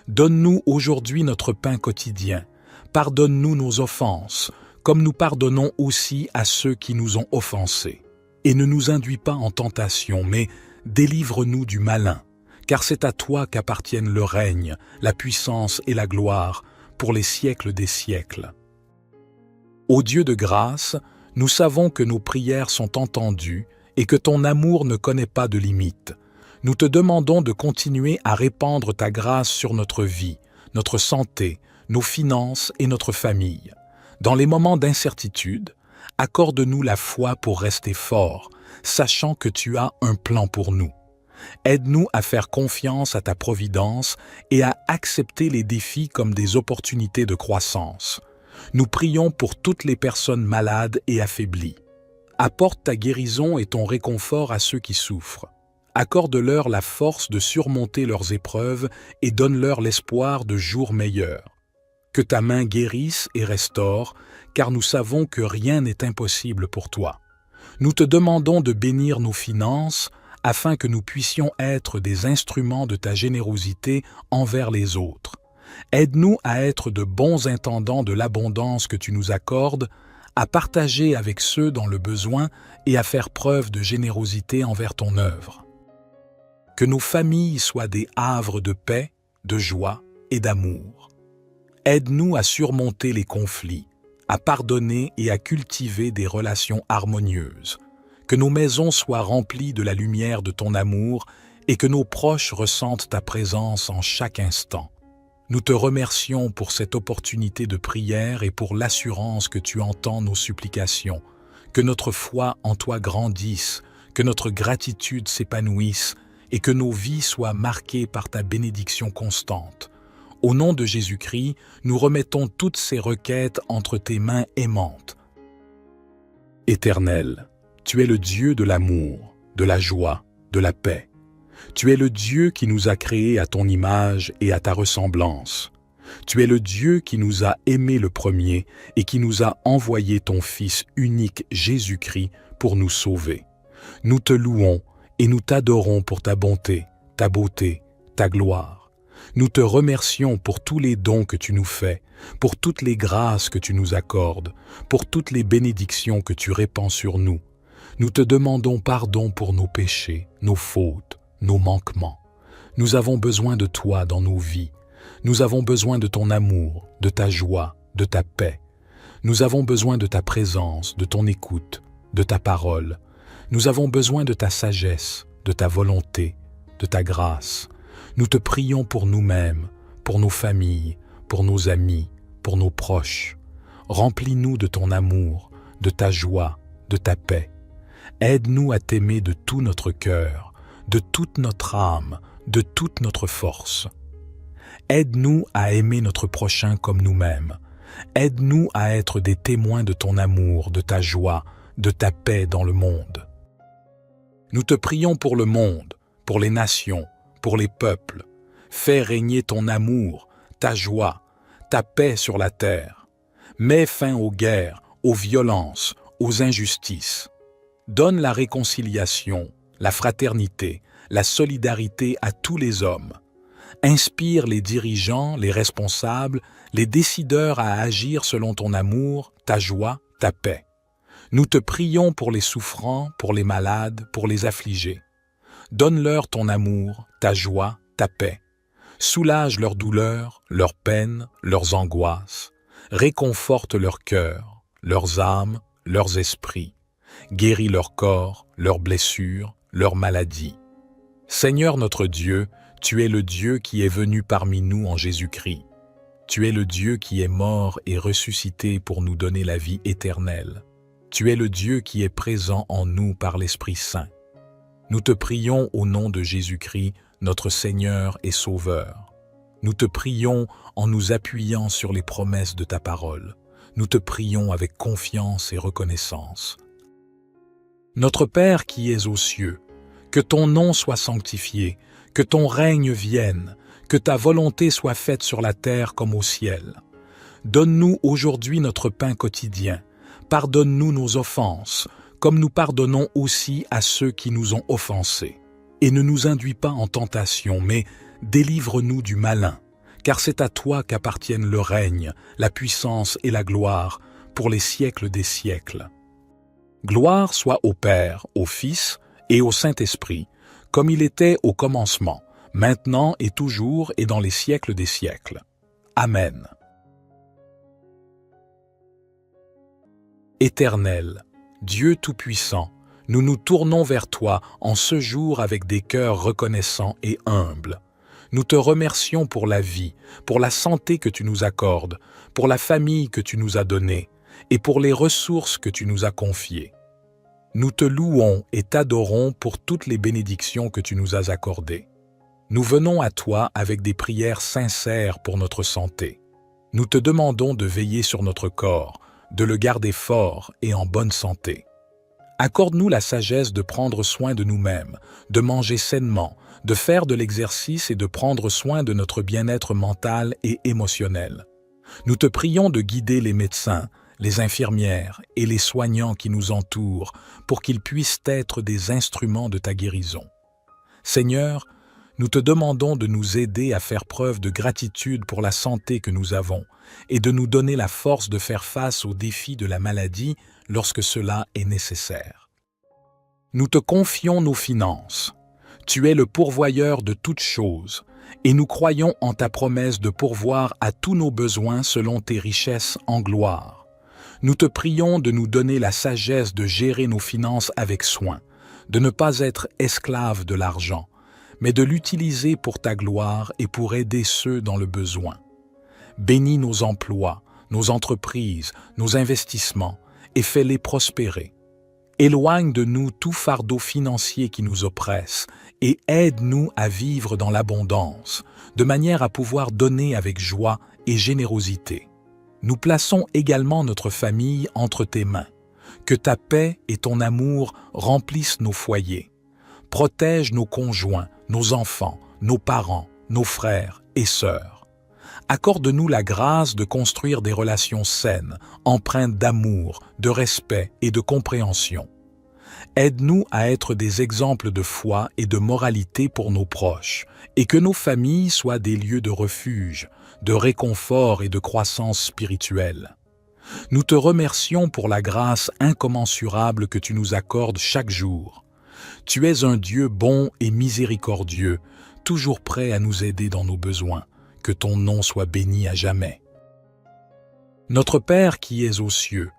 Donne-nous aujourd'hui notre pain quotidien. Pardonne-nous nos offenses, comme nous pardonnons aussi à ceux qui nous ont offensés. Et ne nous induis pas en tentation, mais délivre-nous du malin, car c'est à toi qu'appartiennent le règne, la puissance et la gloire, pour les siècles des siècles. Ô Dieu de grâce, nous savons que nos prières sont entendues et que ton amour ne connaît pas de limite. Nous te demandons de continuer à répandre ta grâce sur notre vie, notre santé, nos finances et notre famille. Dans les moments d'incertitude, accorde-nous la foi pour rester forts, sachant que tu as un plan pour nous. Aide-nous à faire confiance à ta providence et à accepter les défis comme des opportunités de croissance. Nous prions pour toutes les personnes malades et affaiblies. Apporte ta guérison et ton réconfort à ceux qui souffrent. Accorde-leur la force de surmonter leurs épreuves et donne-leur l'espoir de jours meilleurs. Que ta main guérisse et restaure, car nous savons que rien n'est impossible pour toi. Nous te demandons de bénir nos finances, afin que nous puissions être des instruments de ta générosité envers les autres. Aide-nous à être de bons intendants de l'abondance que tu nous accordes, à partager avec ceux dans le besoin et à faire preuve de générosité envers ton œuvre. Que nos familles soient des havres de paix, de joie et d'amour. Aide-nous à surmonter les conflits, à pardonner et à cultiver des relations harmonieuses. Que nos maisons soient remplies de la lumière de ton amour et que nos proches ressentent ta présence en chaque instant. Nous te remercions pour cette opportunité de prière et pour l'assurance que tu entends nos supplications. Que notre foi en toi grandisse, que notre gratitude s'épanouisse et que nos vies soient marquées par ta bénédiction constante. Au nom de Jésus-Christ, nous remettons toutes ces requêtes entre tes mains aimantes. Éternel, tu es le Dieu de l'amour, de la joie, de la paix. Tu es le Dieu qui nous a créés à ton image et à ta ressemblance. Tu es le Dieu qui nous a aimés le premier et qui nous a envoyé ton Fils unique Jésus-Christ pour nous sauver. Nous te louons et nous t'adorons pour ta bonté, ta beauté, ta gloire. Nous te remercions pour tous les dons que tu nous fais, pour toutes les grâces que tu nous accordes, pour toutes les bénédictions que tu répands sur nous. Nous te demandons pardon pour nos péchés, nos fautes, nos manquements. Nous avons besoin de toi dans nos vies. Nous avons besoin de ton amour, de ta joie, de ta paix. Nous avons besoin de ta présence, de ton écoute, de ta parole. Nous avons besoin de ta sagesse, de ta volonté, de ta grâce. Nous te prions pour nous-mêmes, pour nos familles, pour nos amis, pour nos proches. Remplis-nous de ton amour, de ta joie, de ta paix. Aide-nous à t'aimer de tout notre cœur, de toute notre âme, de toute notre force. Aide-nous à aimer notre prochain comme nous-mêmes. Aide-nous à être des témoins de ton amour, de ta joie, de ta paix dans le monde. Nous te prions pour le monde, pour les nations, pour les peuples. Fais régner ton amour, ta joie, ta paix sur la terre. Mets fin aux guerres, aux violences, aux injustices. Donne la réconciliation, la fraternité, la solidarité à tous les hommes. Inspire les dirigeants, les responsables, les décideurs à agir selon ton amour, ta joie, ta paix. Nous te prions pour les souffrants, pour les malades, pour les affligés. Donne-leur ton amour, ta joie, ta paix. Soulage leurs douleurs, leurs peines, leurs angoisses. Réconforte leur cœur, leurs âmes, leurs esprits. Guéris leur corps, leurs blessures, leurs maladies. Seigneur notre Dieu, tu es le Dieu qui est venu parmi nous en Jésus-Christ. Tu es le Dieu qui est mort et ressuscité pour nous donner la vie éternelle. Tu es le Dieu qui est présent en nous par l'Esprit Saint. Nous te prions au nom de Jésus-Christ, notre Seigneur et Sauveur. Nous te prions en nous appuyant sur les promesses de ta parole. Nous te prions avec confiance et reconnaissance. Notre Père qui es aux cieux, que ton nom soit sanctifié, que ton règne vienne, que ta volonté soit faite sur la terre comme au ciel. Donne-nous aujourd'hui notre pain quotidien. Pardonne-nous nos offenses, comme nous pardonnons aussi à ceux qui nous ont offensés. Et ne nous induis pas en tentation, mais délivre-nous du malin, car c'est à toi qu'appartiennent le règne, la puissance et la gloire, pour les siècles des siècles. Gloire soit au Père, au Fils et au Saint-Esprit, comme il était au commencement, maintenant et toujours et dans les siècles des siècles. Amen. Éternel, Dieu Tout-Puissant, nous nous tournons vers toi en ce jour avec des cœurs reconnaissants et humbles. Nous te remercions pour la vie, pour la santé que tu nous accordes, pour la famille que tu nous as donnée et pour les ressources que tu nous as confiées. Nous te louons et t'adorons pour toutes les bénédictions que tu nous as accordées. Nous venons à toi avec des prières sincères pour notre santé. Nous te demandons de veiller sur notre corps, de le garder fort et en bonne santé. Accorde-nous la sagesse de prendre soin de nous-mêmes, de manger sainement, de faire de l'exercice et de prendre soin de notre bien-être mental et émotionnel. Nous te prions de guider les médecins, les infirmières et les soignants qui nous entourent pour qu'ils puissent être des instruments de ta guérison. Seigneur, nous te demandons de nous aider à faire preuve de gratitude pour la santé que nous avons et de nous donner la force de faire face aux défis de la maladie lorsque cela est nécessaire. Nous te confions nos finances. Tu es le pourvoyeur de toutes choses et nous croyons en ta promesse de pourvoir à tous nos besoins selon tes richesses en gloire. Nous te prions de nous donner la sagesse de gérer nos finances avec soin, de ne pas être esclaves de l'argent, mais de l'utiliser pour ta gloire et pour aider ceux dans le besoin. Bénis nos emplois, nos entreprises, nos investissements et fais-les prospérer. Éloigne de nous tout fardeau financier qui nous oppresse et aide-nous à vivre dans l'abondance, de manière à pouvoir donner avec joie et générosité. Nous plaçons également notre famille entre tes mains. Que ta paix et ton amour remplissent nos foyers. Protège nos conjoints, nos enfants, nos parents, nos frères et sœurs. Accorde-nous la grâce de construire des relations saines, empreintes d'amour, de respect et de compréhension. Aide-nous à être des exemples de foi et de moralité pour nos proches, et que nos familles soient des lieux de refuge, de réconfort et de croissance spirituelle. Nous te remercions pour la grâce incommensurable que tu nous accordes chaque jour. Tu es un Dieu bon et miséricordieux, toujours prêt à nous aider dans nos besoins. Que ton nom soit béni à jamais. Notre Père qui es aux cieux,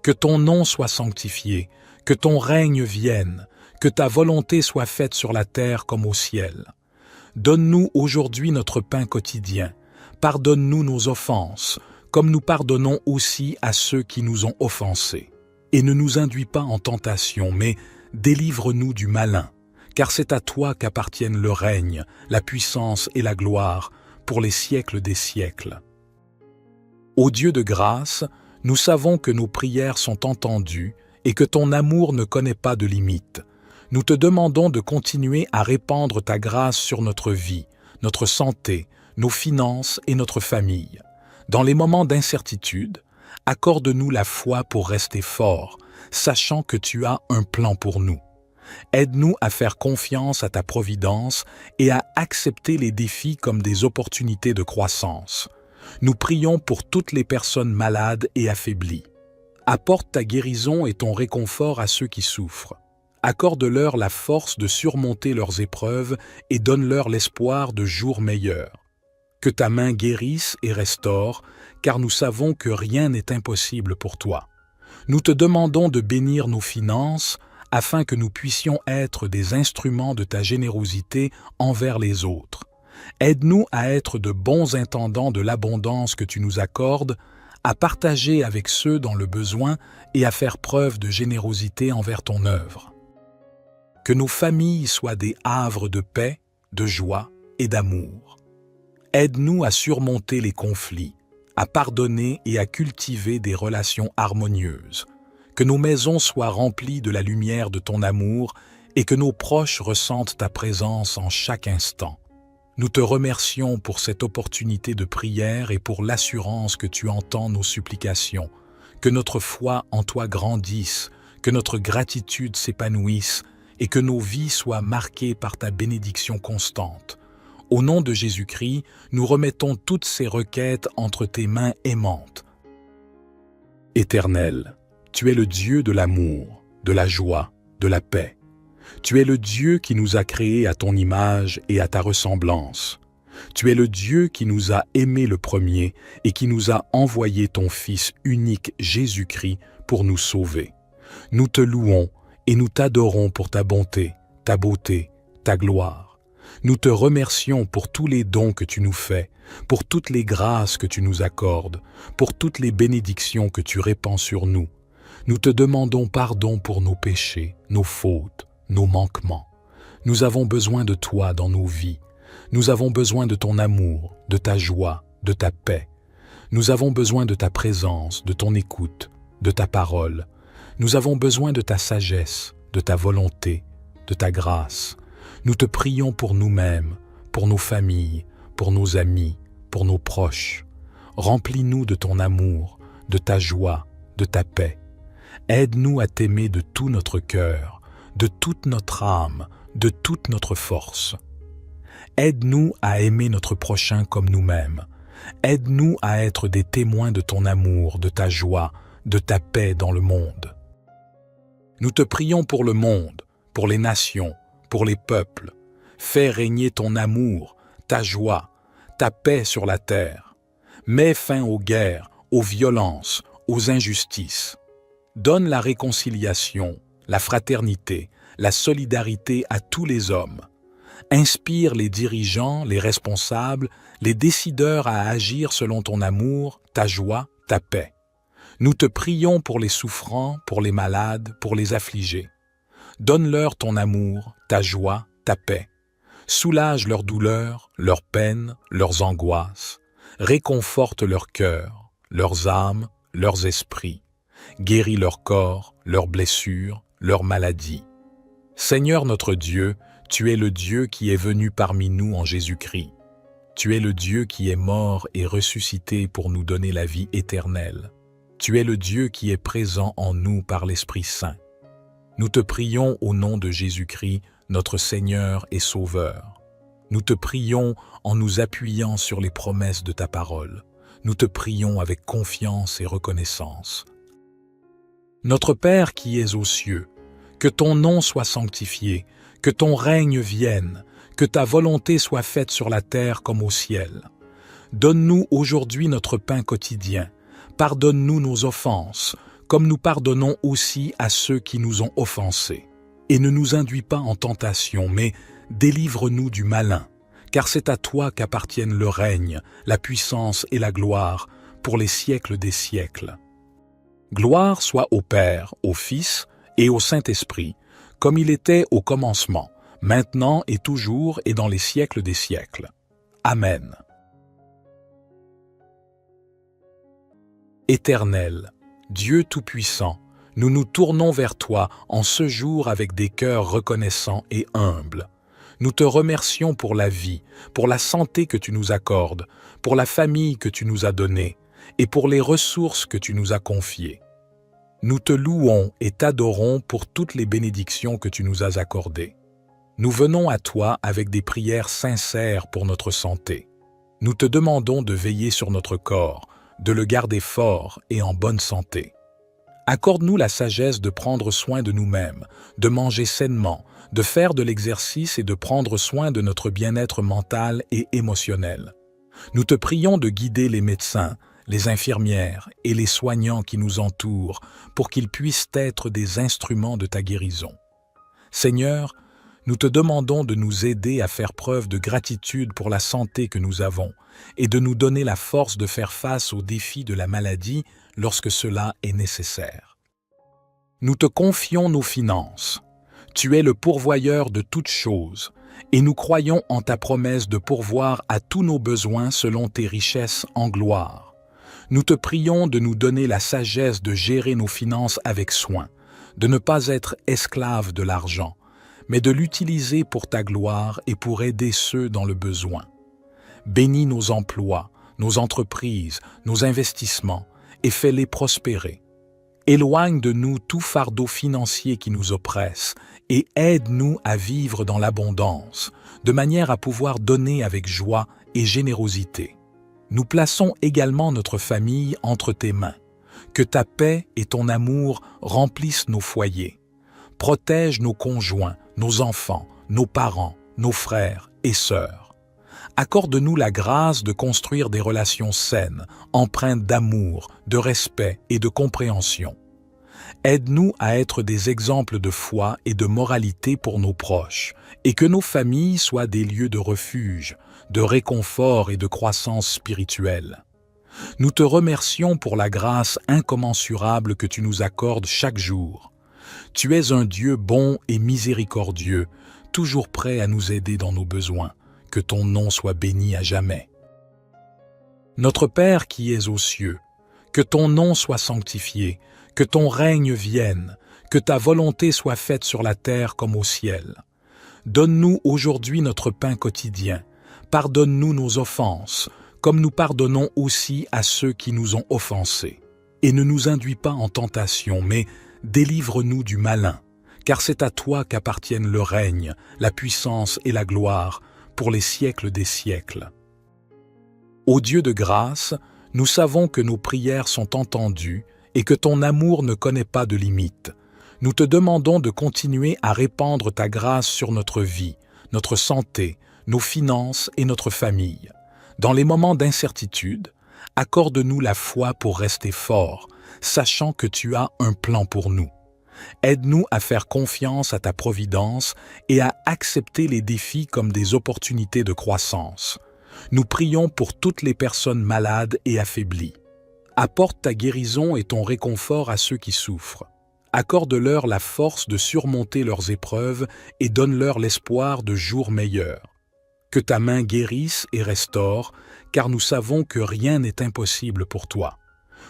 que ton nom soit sanctifié, que ton règne vienne, que ta volonté soit faite sur la terre comme au ciel. Donne-nous aujourd'hui notre pain quotidien. Pardonne-nous nos offenses, comme nous pardonnons aussi à ceux qui nous ont offensés. Et ne nous induis pas en tentation, mais délivre-nous du malin, car c'est à toi qu'appartiennent le règne, la puissance et la gloire, pour les siècles des siècles. Ô Dieu de grâce, nous savons que nos prières sont entendues et que ton amour ne connaît pas de limite. Nous te demandons de continuer à répandre ta grâce sur notre vie, notre santé, nos finances et notre famille. Dans les moments d'incertitude, accorde-nous la foi pour rester forts, sachant que tu as un plan pour nous. Aide-nous à faire confiance à ta providence et à accepter les défis comme des opportunités de croissance. Nous prions pour toutes les personnes malades et affaiblies. Apporte ta guérison et ton réconfort à ceux qui souffrent. Accorde-leur la force de surmonter leurs épreuves et donne-leur l'espoir de jours meilleurs. Que ta main guérisse et restaure, car nous savons que rien n'est impossible pour toi. Nous te demandons de bénir nos finances, afin que nous puissions être des instruments de ta générosité envers les autres. Aide-nous à être de bons intendants de l'abondance que tu nous accordes, à partager avec ceux dans le besoin et à faire preuve de générosité envers ton œuvre. Que nos familles soient des havres de paix, de joie et d'amour. Aide-nous à surmonter les conflits, à pardonner et à cultiver des relations harmonieuses. Que nos maisons soient remplies de la lumière de ton amour et que nos proches ressentent ta présence en chaque instant. Nous te remercions pour cette opportunité de prière et pour l'assurance que tu entends nos supplications. Que notre foi en toi grandisse, que notre gratitude s'épanouisse et que nos vies soient marquées par ta bénédiction constante. Au nom de Jésus-Christ, nous remettons toutes ces requêtes entre tes mains aimantes. Éternel, tu es le Dieu de l'amour, de la joie, de la paix. Tu es le Dieu qui nous a créés à ton image et à ta ressemblance. Tu es le Dieu qui nous a aimés le premier et qui nous a envoyé ton Fils unique Jésus-Christ pour nous sauver. Nous te louons et nous t'adorons pour ta bonté, ta beauté, ta gloire. Nous te remercions pour tous les dons que tu nous fais, pour toutes les grâces que tu nous accordes, pour toutes les bénédictions que tu répands sur nous. Nous te demandons pardon pour nos péchés, nos fautes, nos manquements. Nous avons besoin de toi dans nos vies. Nous avons besoin de ton amour, de ta joie, de ta paix. Nous avons besoin de ta présence, de ton écoute, de ta parole. Nous avons besoin de ta sagesse, de ta volonté, de ta grâce. Nous te prions pour nous-mêmes, pour nos familles, pour nos amis, pour nos proches. Remplis-nous de ton amour, de ta joie, de ta paix. Aide-nous à t'aimer de tout notre cœur, de toute notre âme, de toute notre force. Aide-nous à aimer notre prochain comme nous-mêmes. Aide-nous à être des témoins de ton amour, de ta joie, de ta paix dans le monde. Nous te prions pour le monde, pour les nations, pour les peuples. Fais régner ton amour, ta joie, ta paix sur la terre. Mets fin aux guerres, aux violences, aux injustices. Donne la réconciliation, la fraternité, la solidarité à tous les hommes. Inspire les dirigeants, les responsables, les décideurs à agir selon ton amour, ta joie, ta paix. Nous te prions pour les souffrants, pour les malades, pour les affligés. Donne-leur ton amour, ta joie, ta paix. Soulage leurs douleurs, leurs peines, leurs angoisses. Réconforte leur cœur, leurs âmes, leurs esprits. Guéris leur corps, leurs blessures, leurs maladies. Seigneur notre Dieu, tu es le Dieu qui est venu parmi nous en Jésus-Christ. Tu es le Dieu qui est mort et ressuscité pour nous donner la vie éternelle. Tu es le Dieu qui est présent en nous par l'Esprit Saint. Nous te prions au nom de Jésus-Christ, notre Seigneur et Sauveur. Nous te prions en nous appuyant sur les promesses de ta parole. Nous te prions avec confiance et reconnaissance. Notre Père qui es aux cieux, que ton nom soit sanctifié, que ton règne vienne, que ta volonté soit faite sur la terre comme au ciel. Donne-nous aujourd'hui notre pain quotidien. Pardonne-nous nos offenses, comme nous pardonnons aussi à ceux qui nous ont offensés. Et ne nous induis pas en tentation, mais délivre-nous du malin, car c'est à toi qu'appartiennent le règne, la puissance et la gloire, pour les siècles des siècles. Gloire soit au Père, au Fils et au Saint-Esprit, comme il était au commencement, maintenant et toujours et dans les siècles des siècles. Amen. Éternel, Dieu Tout-Puissant, nous nous tournons vers toi en ce jour avec des cœurs reconnaissants et humbles. Nous te remercions pour la vie, pour la santé que tu nous accordes, pour la famille que tu nous as donnée et pour les ressources que tu nous as confiées. Nous te louons et t'adorons pour toutes les bénédictions que tu nous as accordées. Nous venons à toi avec des prières sincères pour notre santé. Nous te demandons de veiller sur notre corps, de le garder fort et en bonne santé. Accorde-nous la sagesse de prendre soin de nous-mêmes, de manger sainement, de faire de l'exercice et de prendre soin de notre bien-être mental et émotionnel. Nous te prions de guider les médecins, les infirmières et les soignants qui nous entourent pour qu'ils puissent être des instruments de ta guérison. Seigneur, nous te demandons de nous aider à faire preuve de gratitude pour la santé que nous avons et de nous donner la force de faire face aux défis de la maladie lorsque cela est nécessaire. Nous te confions nos finances. Tu es le pourvoyeur de toutes choses et nous croyons en ta promesse de pourvoir à tous nos besoins selon tes richesses en gloire. Nous te prions de nous donner la sagesse de gérer nos finances avec soin, de ne pas être esclaves de l'argent, mais de l'utiliser pour ta gloire et pour aider ceux dans le besoin. Bénis nos emplois, nos entreprises, nos investissements et fais-les prospérer. Éloigne de nous tout fardeau financier qui nous oppresse et aide-nous à vivre dans l'abondance, de manière à pouvoir donner avec joie et générosité. Nous plaçons également notre famille entre tes mains. Que ta paix et ton amour remplissent nos foyers. Protège nos conjoints, nos enfants, nos parents, nos frères et sœurs. Accorde-nous la grâce de construire des relations saines, empreintes d'amour, de respect et de compréhension. Aide-nous à être des exemples de foi et de moralité pour nos proches, et que nos familles soient des lieux de refuge, de réconfort et de croissance spirituelle. Nous te remercions pour la grâce incommensurable que tu nous accordes chaque jour. Tu es un Dieu bon et miséricordieux, toujours prêt à nous aider dans nos besoins. Que ton nom soit béni à jamais. Notre Père qui es aux cieux, que ton nom soit sanctifié, que ton règne vienne, que ta volonté soit faite sur la terre comme au ciel. Donne-nous aujourd'hui notre pain quotidien. Pardonne-nous nos offenses, comme nous pardonnons aussi à ceux qui nous ont offensés. Et ne nous induis pas en tentation, mais délivre-nous du malin, car c'est à toi qu'appartiennent le règne, la puissance et la gloire, pour les siècles des siècles. Ô Dieu de grâce, nous savons que nos prières sont entendues et que ton amour ne connaît pas de limite. Nous te demandons de continuer à répandre ta grâce sur notre vie, notre santé, nos finances et notre famille. Dans les moments d'incertitude, accorde-nous la foi pour rester forts, sachant que tu as un plan pour nous. Aide-nous à faire confiance à ta providence et à accepter les défis comme des opportunités de croissance. Nous prions pour toutes les personnes malades et affaiblies. Apporte ta guérison et ton réconfort à ceux qui souffrent. Accorde-leur la force de surmonter leurs épreuves et donne-leur l'espoir de jours meilleurs. Que ta main guérisse et restaure, car nous savons que rien n'est impossible pour toi.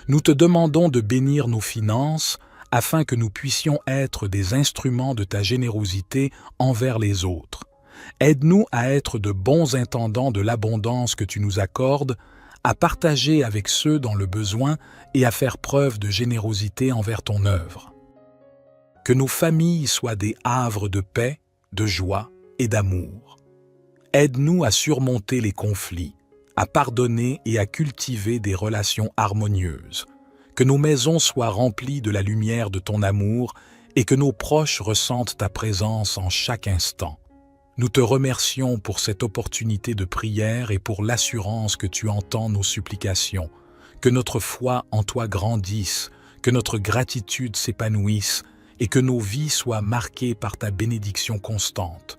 Nous te demandons de bénir nos finances, afin que nous puissions être des instruments de ta générosité envers les autres. Aide-nous à être de bons intendants de l'abondance que tu nous accordes, à partager avec ceux dans le besoin et à faire preuve de générosité envers ton œuvre. Que nos familles soient des havres de paix, de joie et d'amour. Aide-nous à surmonter les conflits, à pardonner et à cultiver des relations harmonieuses. Que nos maisons soient remplies de la lumière de ton amour et que nos proches ressentent ta présence en chaque instant. Nous te remercions pour cette opportunité de prière et pour l'assurance que tu entends nos supplications. Que notre foi en toi grandisse, que notre gratitude s'épanouisse et que nos vies soient marquées par ta bénédiction constante.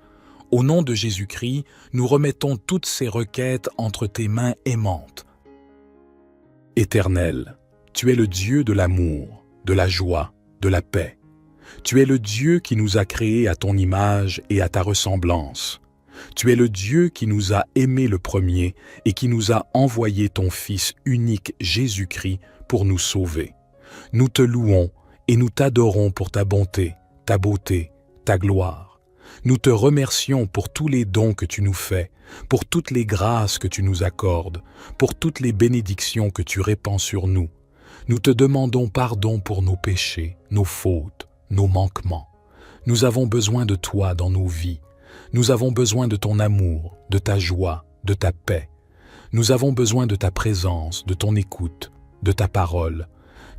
Au nom de Jésus-Christ, nous remettons toutes ces requêtes entre tes mains aimantes. Éternel, tu es le Dieu de l'amour, de la joie, de la paix. Tu es le Dieu qui nous a créés à ton image et à ta ressemblance. Tu es le Dieu qui nous a aimés le premier et qui nous a envoyé ton Fils unique Jésus-Christ pour nous sauver. Nous te louons et nous t'adorons pour ta bonté, ta beauté, ta gloire. Nous te remercions pour tous les dons que tu nous fais, pour toutes les grâces que tu nous accordes, pour toutes les bénédictions que tu répands sur nous. Nous te demandons pardon pour nos péchés, nos fautes, nos manquements. Nous avons besoin de toi dans nos vies. Nous avons besoin de ton amour, de ta joie, de ta paix. Nous avons besoin de ta présence, de ton écoute, de ta parole.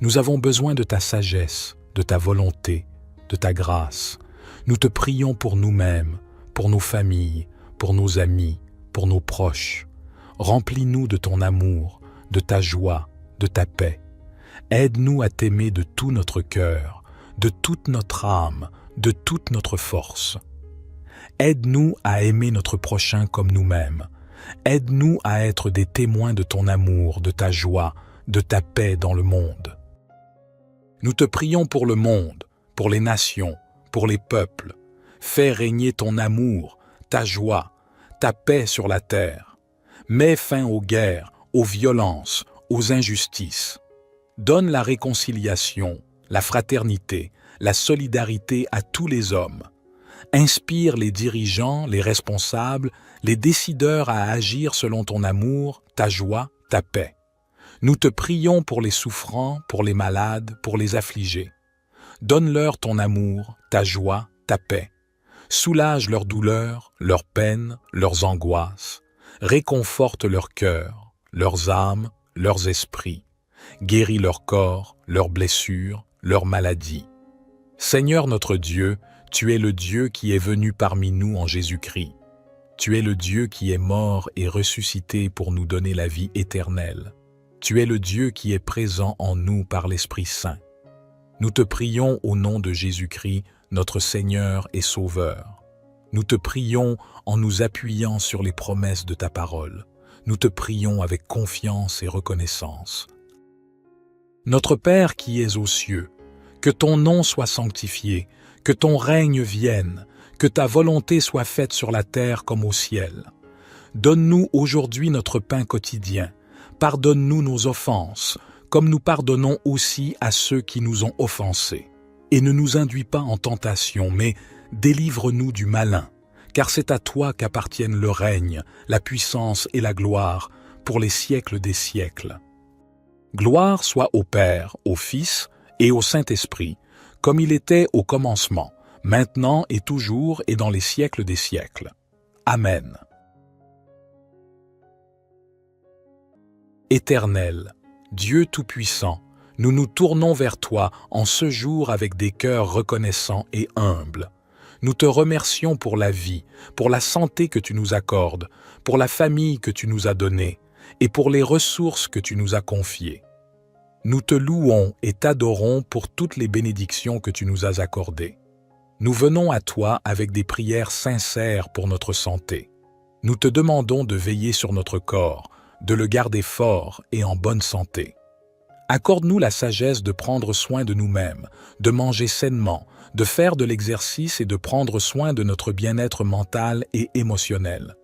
Nous avons besoin de ta sagesse, de ta volonté, de ta grâce. Nous te prions pour nous-mêmes, pour nos familles, pour nos amis, pour nos proches. Remplis-nous de ton amour, de ta joie, de ta paix. Aide-nous à t'aimer de tout notre cœur, de toute notre âme, de toute notre force. Aide-nous à aimer notre prochain comme nous-mêmes. Aide-nous à être des témoins de ton amour, de ta joie, de ta paix dans le monde. Nous te prions pour le monde, pour les nations, pour les peuples. Fais régner ton amour, ta joie, ta paix sur la terre. Mets fin aux guerres, aux violences, aux injustices. Donne la réconciliation, la fraternité, la solidarité à tous les hommes. Inspire les dirigeants, les responsables, les décideurs à agir selon ton amour, ta joie, ta paix. Nous te prions pour les souffrants, pour les malades, pour les affligés. Donne-leur ton amour, ta joie, ta paix. Soulage leurs douleurs, leurs peines, leurs angoisses. Réconforte leur cœur, leurs âmes, leurs esprits. Guéris leur corps, leurs blessures, leurs maladies. Seigneur notre Dieu, tu es le Dieu qui est venu parmi nous en Jésus-Christ. Tu es le Dieu qui est mort et ressuscité pour nous donner la vie éternelle. Tu es le Dieu qui est présent en nous par l'Esprit Saint. Nous te prions au nom de Jésus-Christ, notre Seigneur et Sauveur. Nous te prions en nous appuyant sur les promesses de ta parole. Nous te prions avec confiance et reconnaissance. Notre Père qui es aux cieux, que ton nom soit sanctifié, que ton règne vienne, que ta volonté soit faite sur la terre comme au ciel. Donne-nous aujourd'hui notre pain quotidien. Pardonne-nous nos offenses, comme nous pardonnons aussi à ceux qui nous ont offensés. Et ne nous induis pas en tentation, mais délivre-nous du malin, car c'est à toi qu'appartiennent le règne, la puissance et la gloire, pour les siècles des siècles. Gloire soit au Père, au Fils et au Saint-Esprit, comme il était au commencement, maintenant et toujours et dans les siècles des siècles. Amen. Éternel, Dieu Tout-Puissant, nous nous tournons vers toi en ce jour avec des cœurs reconnaissants et humbles. Nous te remercions pour la vie, pour la santé que tu nous accordes, pour la famille que tu nous as donnée et pour les ressources que tu nous as confiées. Nous te louons et t'adorons pour toutes les bénédictions que tu nous as accordées. Nous venons à toi avec des prières sincères pour notre santé. Nous te demandons de veiller sur notre corps, de le garder fort et en bonne santé. Accorde-nous la sagesse de prendre soin de nous-mêmes, de manger sainement, de faire de l'exercice et de prendre soin de notre bien-être mental et émotionnel.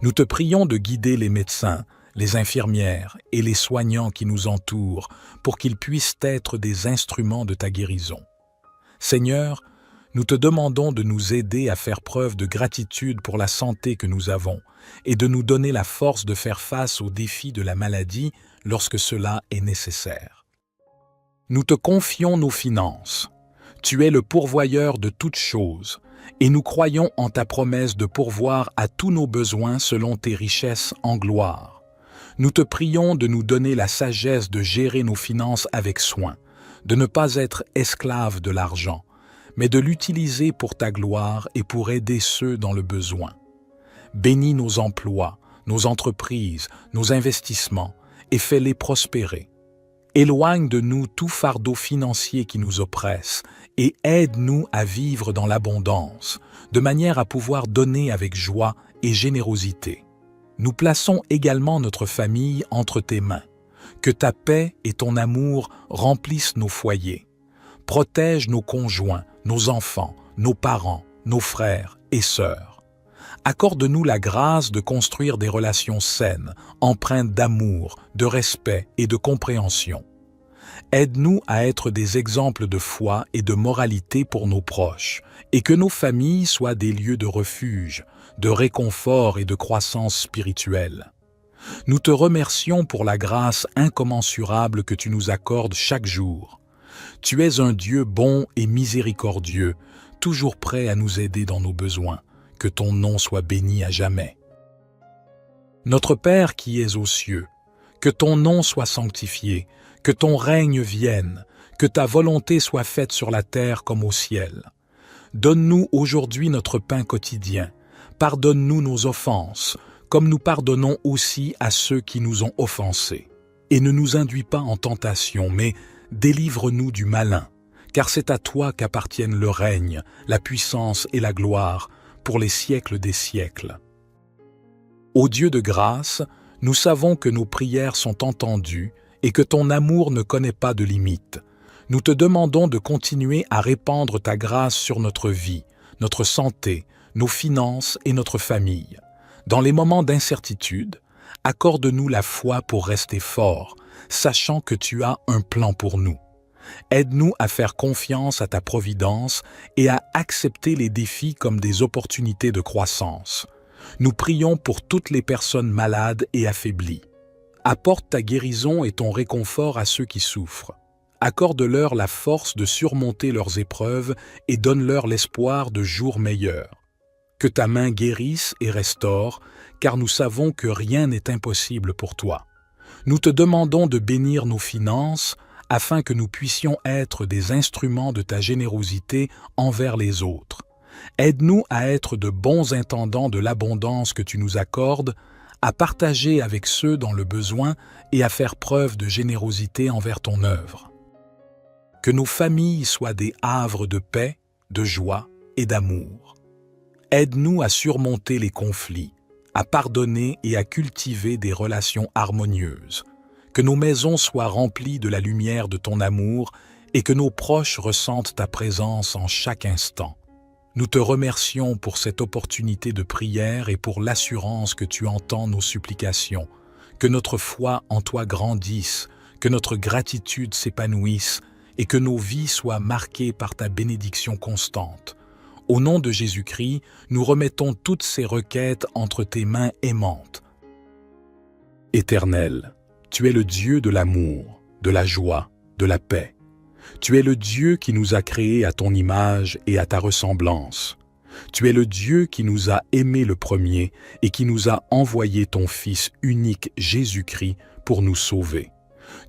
Nous te prions de guider les médecins, les infirmières et les soignants qui nous entourent pour qu'ils puissent être des instruments de ta guérison. Seigneur, nous te demandons de nous aider à faire preuve de gratitude pour la santé que nous avons et de nous donner la force de faire face aux défis de la maladie lorsque cela est nécessaire. Nous te confions nos finances. Tu es le pourvoyeur de toutes choses et nous croyons en ta promesse de pourvoir à tous nos besoins selon tes richesses en gloire. Nous te prions de nous donner la sagesse de gérer nos finances avec soin, de ne pas être esclaves de l'argent, mais de l'utiliser pour ta gloire et pour aider ceux dans le besoin. Bénis nos emplois, nos entreprises, nos investissements et fais-les prospérer. Éloigne de nous tout fardeau financier qui nous oppresse et aide-nous à vivre dans l'abondance, de manière à pouvoir donner avec joie et générosité. Nous plaçons également notre famille entre tes mains. Que ta paix et ton amour remplissent nos foyers. Protège nos conjoints, nos enfants, nos parents, nos frères et sœurs. Accorde-nous la grâce de construire des relations saines, empreintes d'amour, de respect et de compréhension. Aide-nous à être des exemples de foi et de moralité pour nos proches, et que nos familles soient des lieux de refuge, de réconfort et de croissance spirituelle. Nous te remercions pour la grâce incommensurable que tu nous accordes chaque jour. Tu es un Dieu bon et miséricordieux, toujours prêt à nous aider dans nos besoins. Que ton nom soit béni à jamais. Notre Père qui es aux cieux, que ton nom soit sanctifié, que ton règne vienne, que ta volonté soit faite sur la terre comme au ciel. Donne-nous aujourd'hui notre pain quotidien. Pardonne-nous nos offenses, comme nous pardonnons aussi à ceux qui nous ont offensés. Et ne nous induis pas en tentation, mais délivre-nous du malin, car c'est à toi qu'appartiennent le règne, la puissance et la gloire, pour les siècles des siècles. Ô Dieu de grâce, nous savons que nos prières sont entendues et que ton amour ne connaît pas de limite. Nous te demandons de continuer à répandre ta grâce sur notre vie, notre santé, nos finances et notre famille. Dans les moments d'incertitude, accorde-nous la foi pour rester forts, sachant que tu as un plan pour nous. Aide-nous à faire confiance à ta providence et à accepter les défis comme des opportunités de croissance. Nous prions pour toutes les personnes malades et affaiblies. Apporte ta guérison et ton réconfort à ceux qui souffrent. Accorde-leur la force de surmonter leurs épreuves et donne-leur l'espoir de jours meilleurs. Que ta main guérisse et restaure, car nous savons que rien n'est impossible pour toi. Nous te demandons de bénir nos finances, afin que nous puissions être des instruments de ta générosité envers les autres. Aide-nous à être de bons intendants de l'abondance que tu nous accordes, à partager avec ceux dans le besoin et à faire preuve de générosité envers ton œuvre. Que nos familles soient des havres de paix, de joie et d'amour. Aide-nous à surmonter les conflits, à pardonner et à cultiver des relations harmonieuses. Que nos maisons soient remplies de la lumière de ton amour et que nos proches ressentent ta présence en chaque instant. Nous te remercions pour cette opportunité de prière et pour l'assurance que tu entends nos supplications. Que notre foi en toi grandisse, que notre gratitude s'épanouisse et que nos vies soient marquées par ta bénédiction constante. Au nom de Jésus-Christ, nous remettons toutes ces requêtes entre tes mains aimantes. Éternel, tu es le Dieu de l'amour, de la joie, de la paix. Tu es le Dieu qui nous a créés à ton image et à ta ressemblance. Tu es le Dieu qui nous a aimés le premier et qui nous a envoyé ton Fils unique Jésus-Christ pour nous sauver.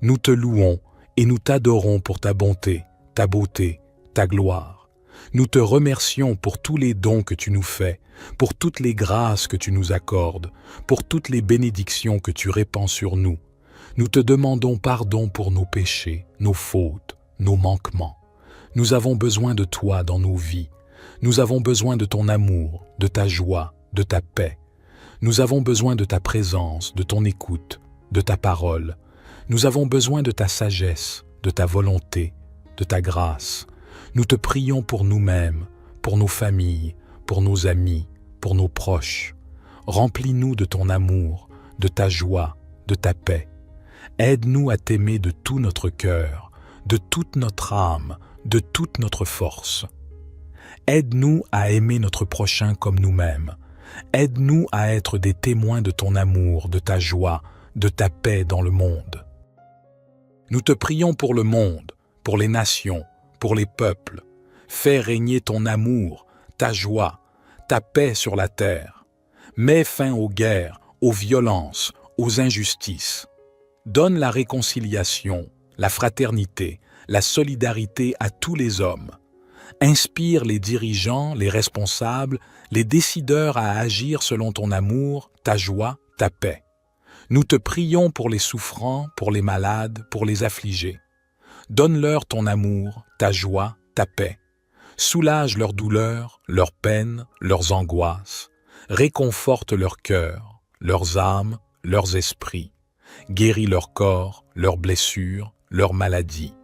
Nous te louons et nous t'adorons pour ta bonté, ta beauté, ta gloire. Nous te remercions pour tous les dons que tu nous fais, pour toutes les grâces que tu nous accordes, pour toutes les bénédictions que tu répands sur nous. Nous te demandons pardon pour nos péchés, nos fautes, nos manquements. Nous avons besoin de toi dans nos vies. Nous avons besoin de ton amour, de ta joie, de ta paix. Nous avons besoin de ta présence, de ton écoute, de ta parole. Nous avons besoin de ta sagesse, de ta volonté, de ta grâce. Nous te prions pour nous-mêmes, pour nos familles, pour nos amis, pour nos proches. Remplis-nous de ton amour, de ta joie, de ta paix. Aide-nous à t'aimer de tout notre cœur, de toute notre âme, de toute notre force. Aide-nous à aimer notre prochain comme nous-mêmes. Aide-nous à être des témoins de ton amour, de ta joie, de ta paix dans le monde. Nous te prions pour le monde, pour les nations, pour les peuples. Fais régner ton amour, ta joie, ta paix sur la terre. Mets fin aux guerres, aux violences, aux injustices. Donne la réconciliation, la fraternité, la solidarité à tous les hommes. Inspire les dirigeants, les responsables, les décideurs à agir selon ton amour, ta joie, ta paix. Nous te prions pour les souffrants, pour les malades, pour les affligés. Donne-leur ton amour, ta joie, ta paix. Soulage leurs douleurs, leurs peines, leurs angoisses. Réconforte leur cœur, leurs âmes, leurs esprits. Guéris leur corps, leurs blessures, leurs maladies.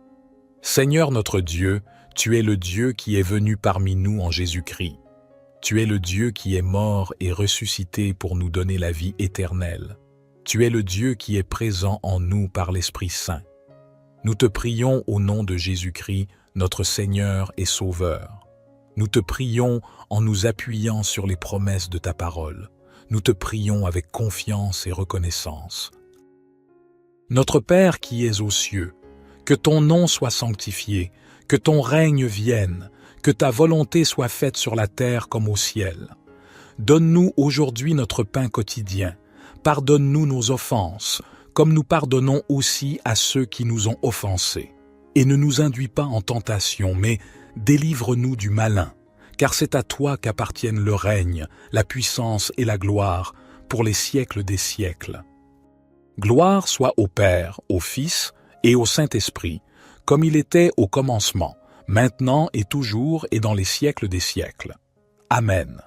Seigneur notre Dieu, tu es le Dieu qui est venu parmi nous en Jésus-Christ. Tu es le Dieu qui est mort et ressuscité pour nous donner la vie éternelle. Tu es le Dieu qui est présent en nous par l'Esprit Saint. Nous te prions au nom de Jésus-Christ, notre Seigneur et Sauveur. Nous te prions en nous appuyant sur les promesses de ta parole. Nous te prions avec confiance et reconnaissance. Notre Père qui es aux cieux, que ton nom soit sanctifié, que ton règne vienne, que ta volonté soit faite sur la terre comme au ciel. Donne-nous aujourd'hui notre pain quotidien. Pardonne-nous nos offenses, comme nous pardonnons aussi à ceux qui nous ont offensés. Et ne nous induis pas en tentation, mais délivre-nous du malin, car c'est à toi qu'appartiennent le règne, la puissance et la gloire, pour les siècles des siècles. Gloire soit au Père, au Fils et au Saint-Esprit, comme il était au commencement, maintenant et toujours et dans les siècles des siècles. Amen.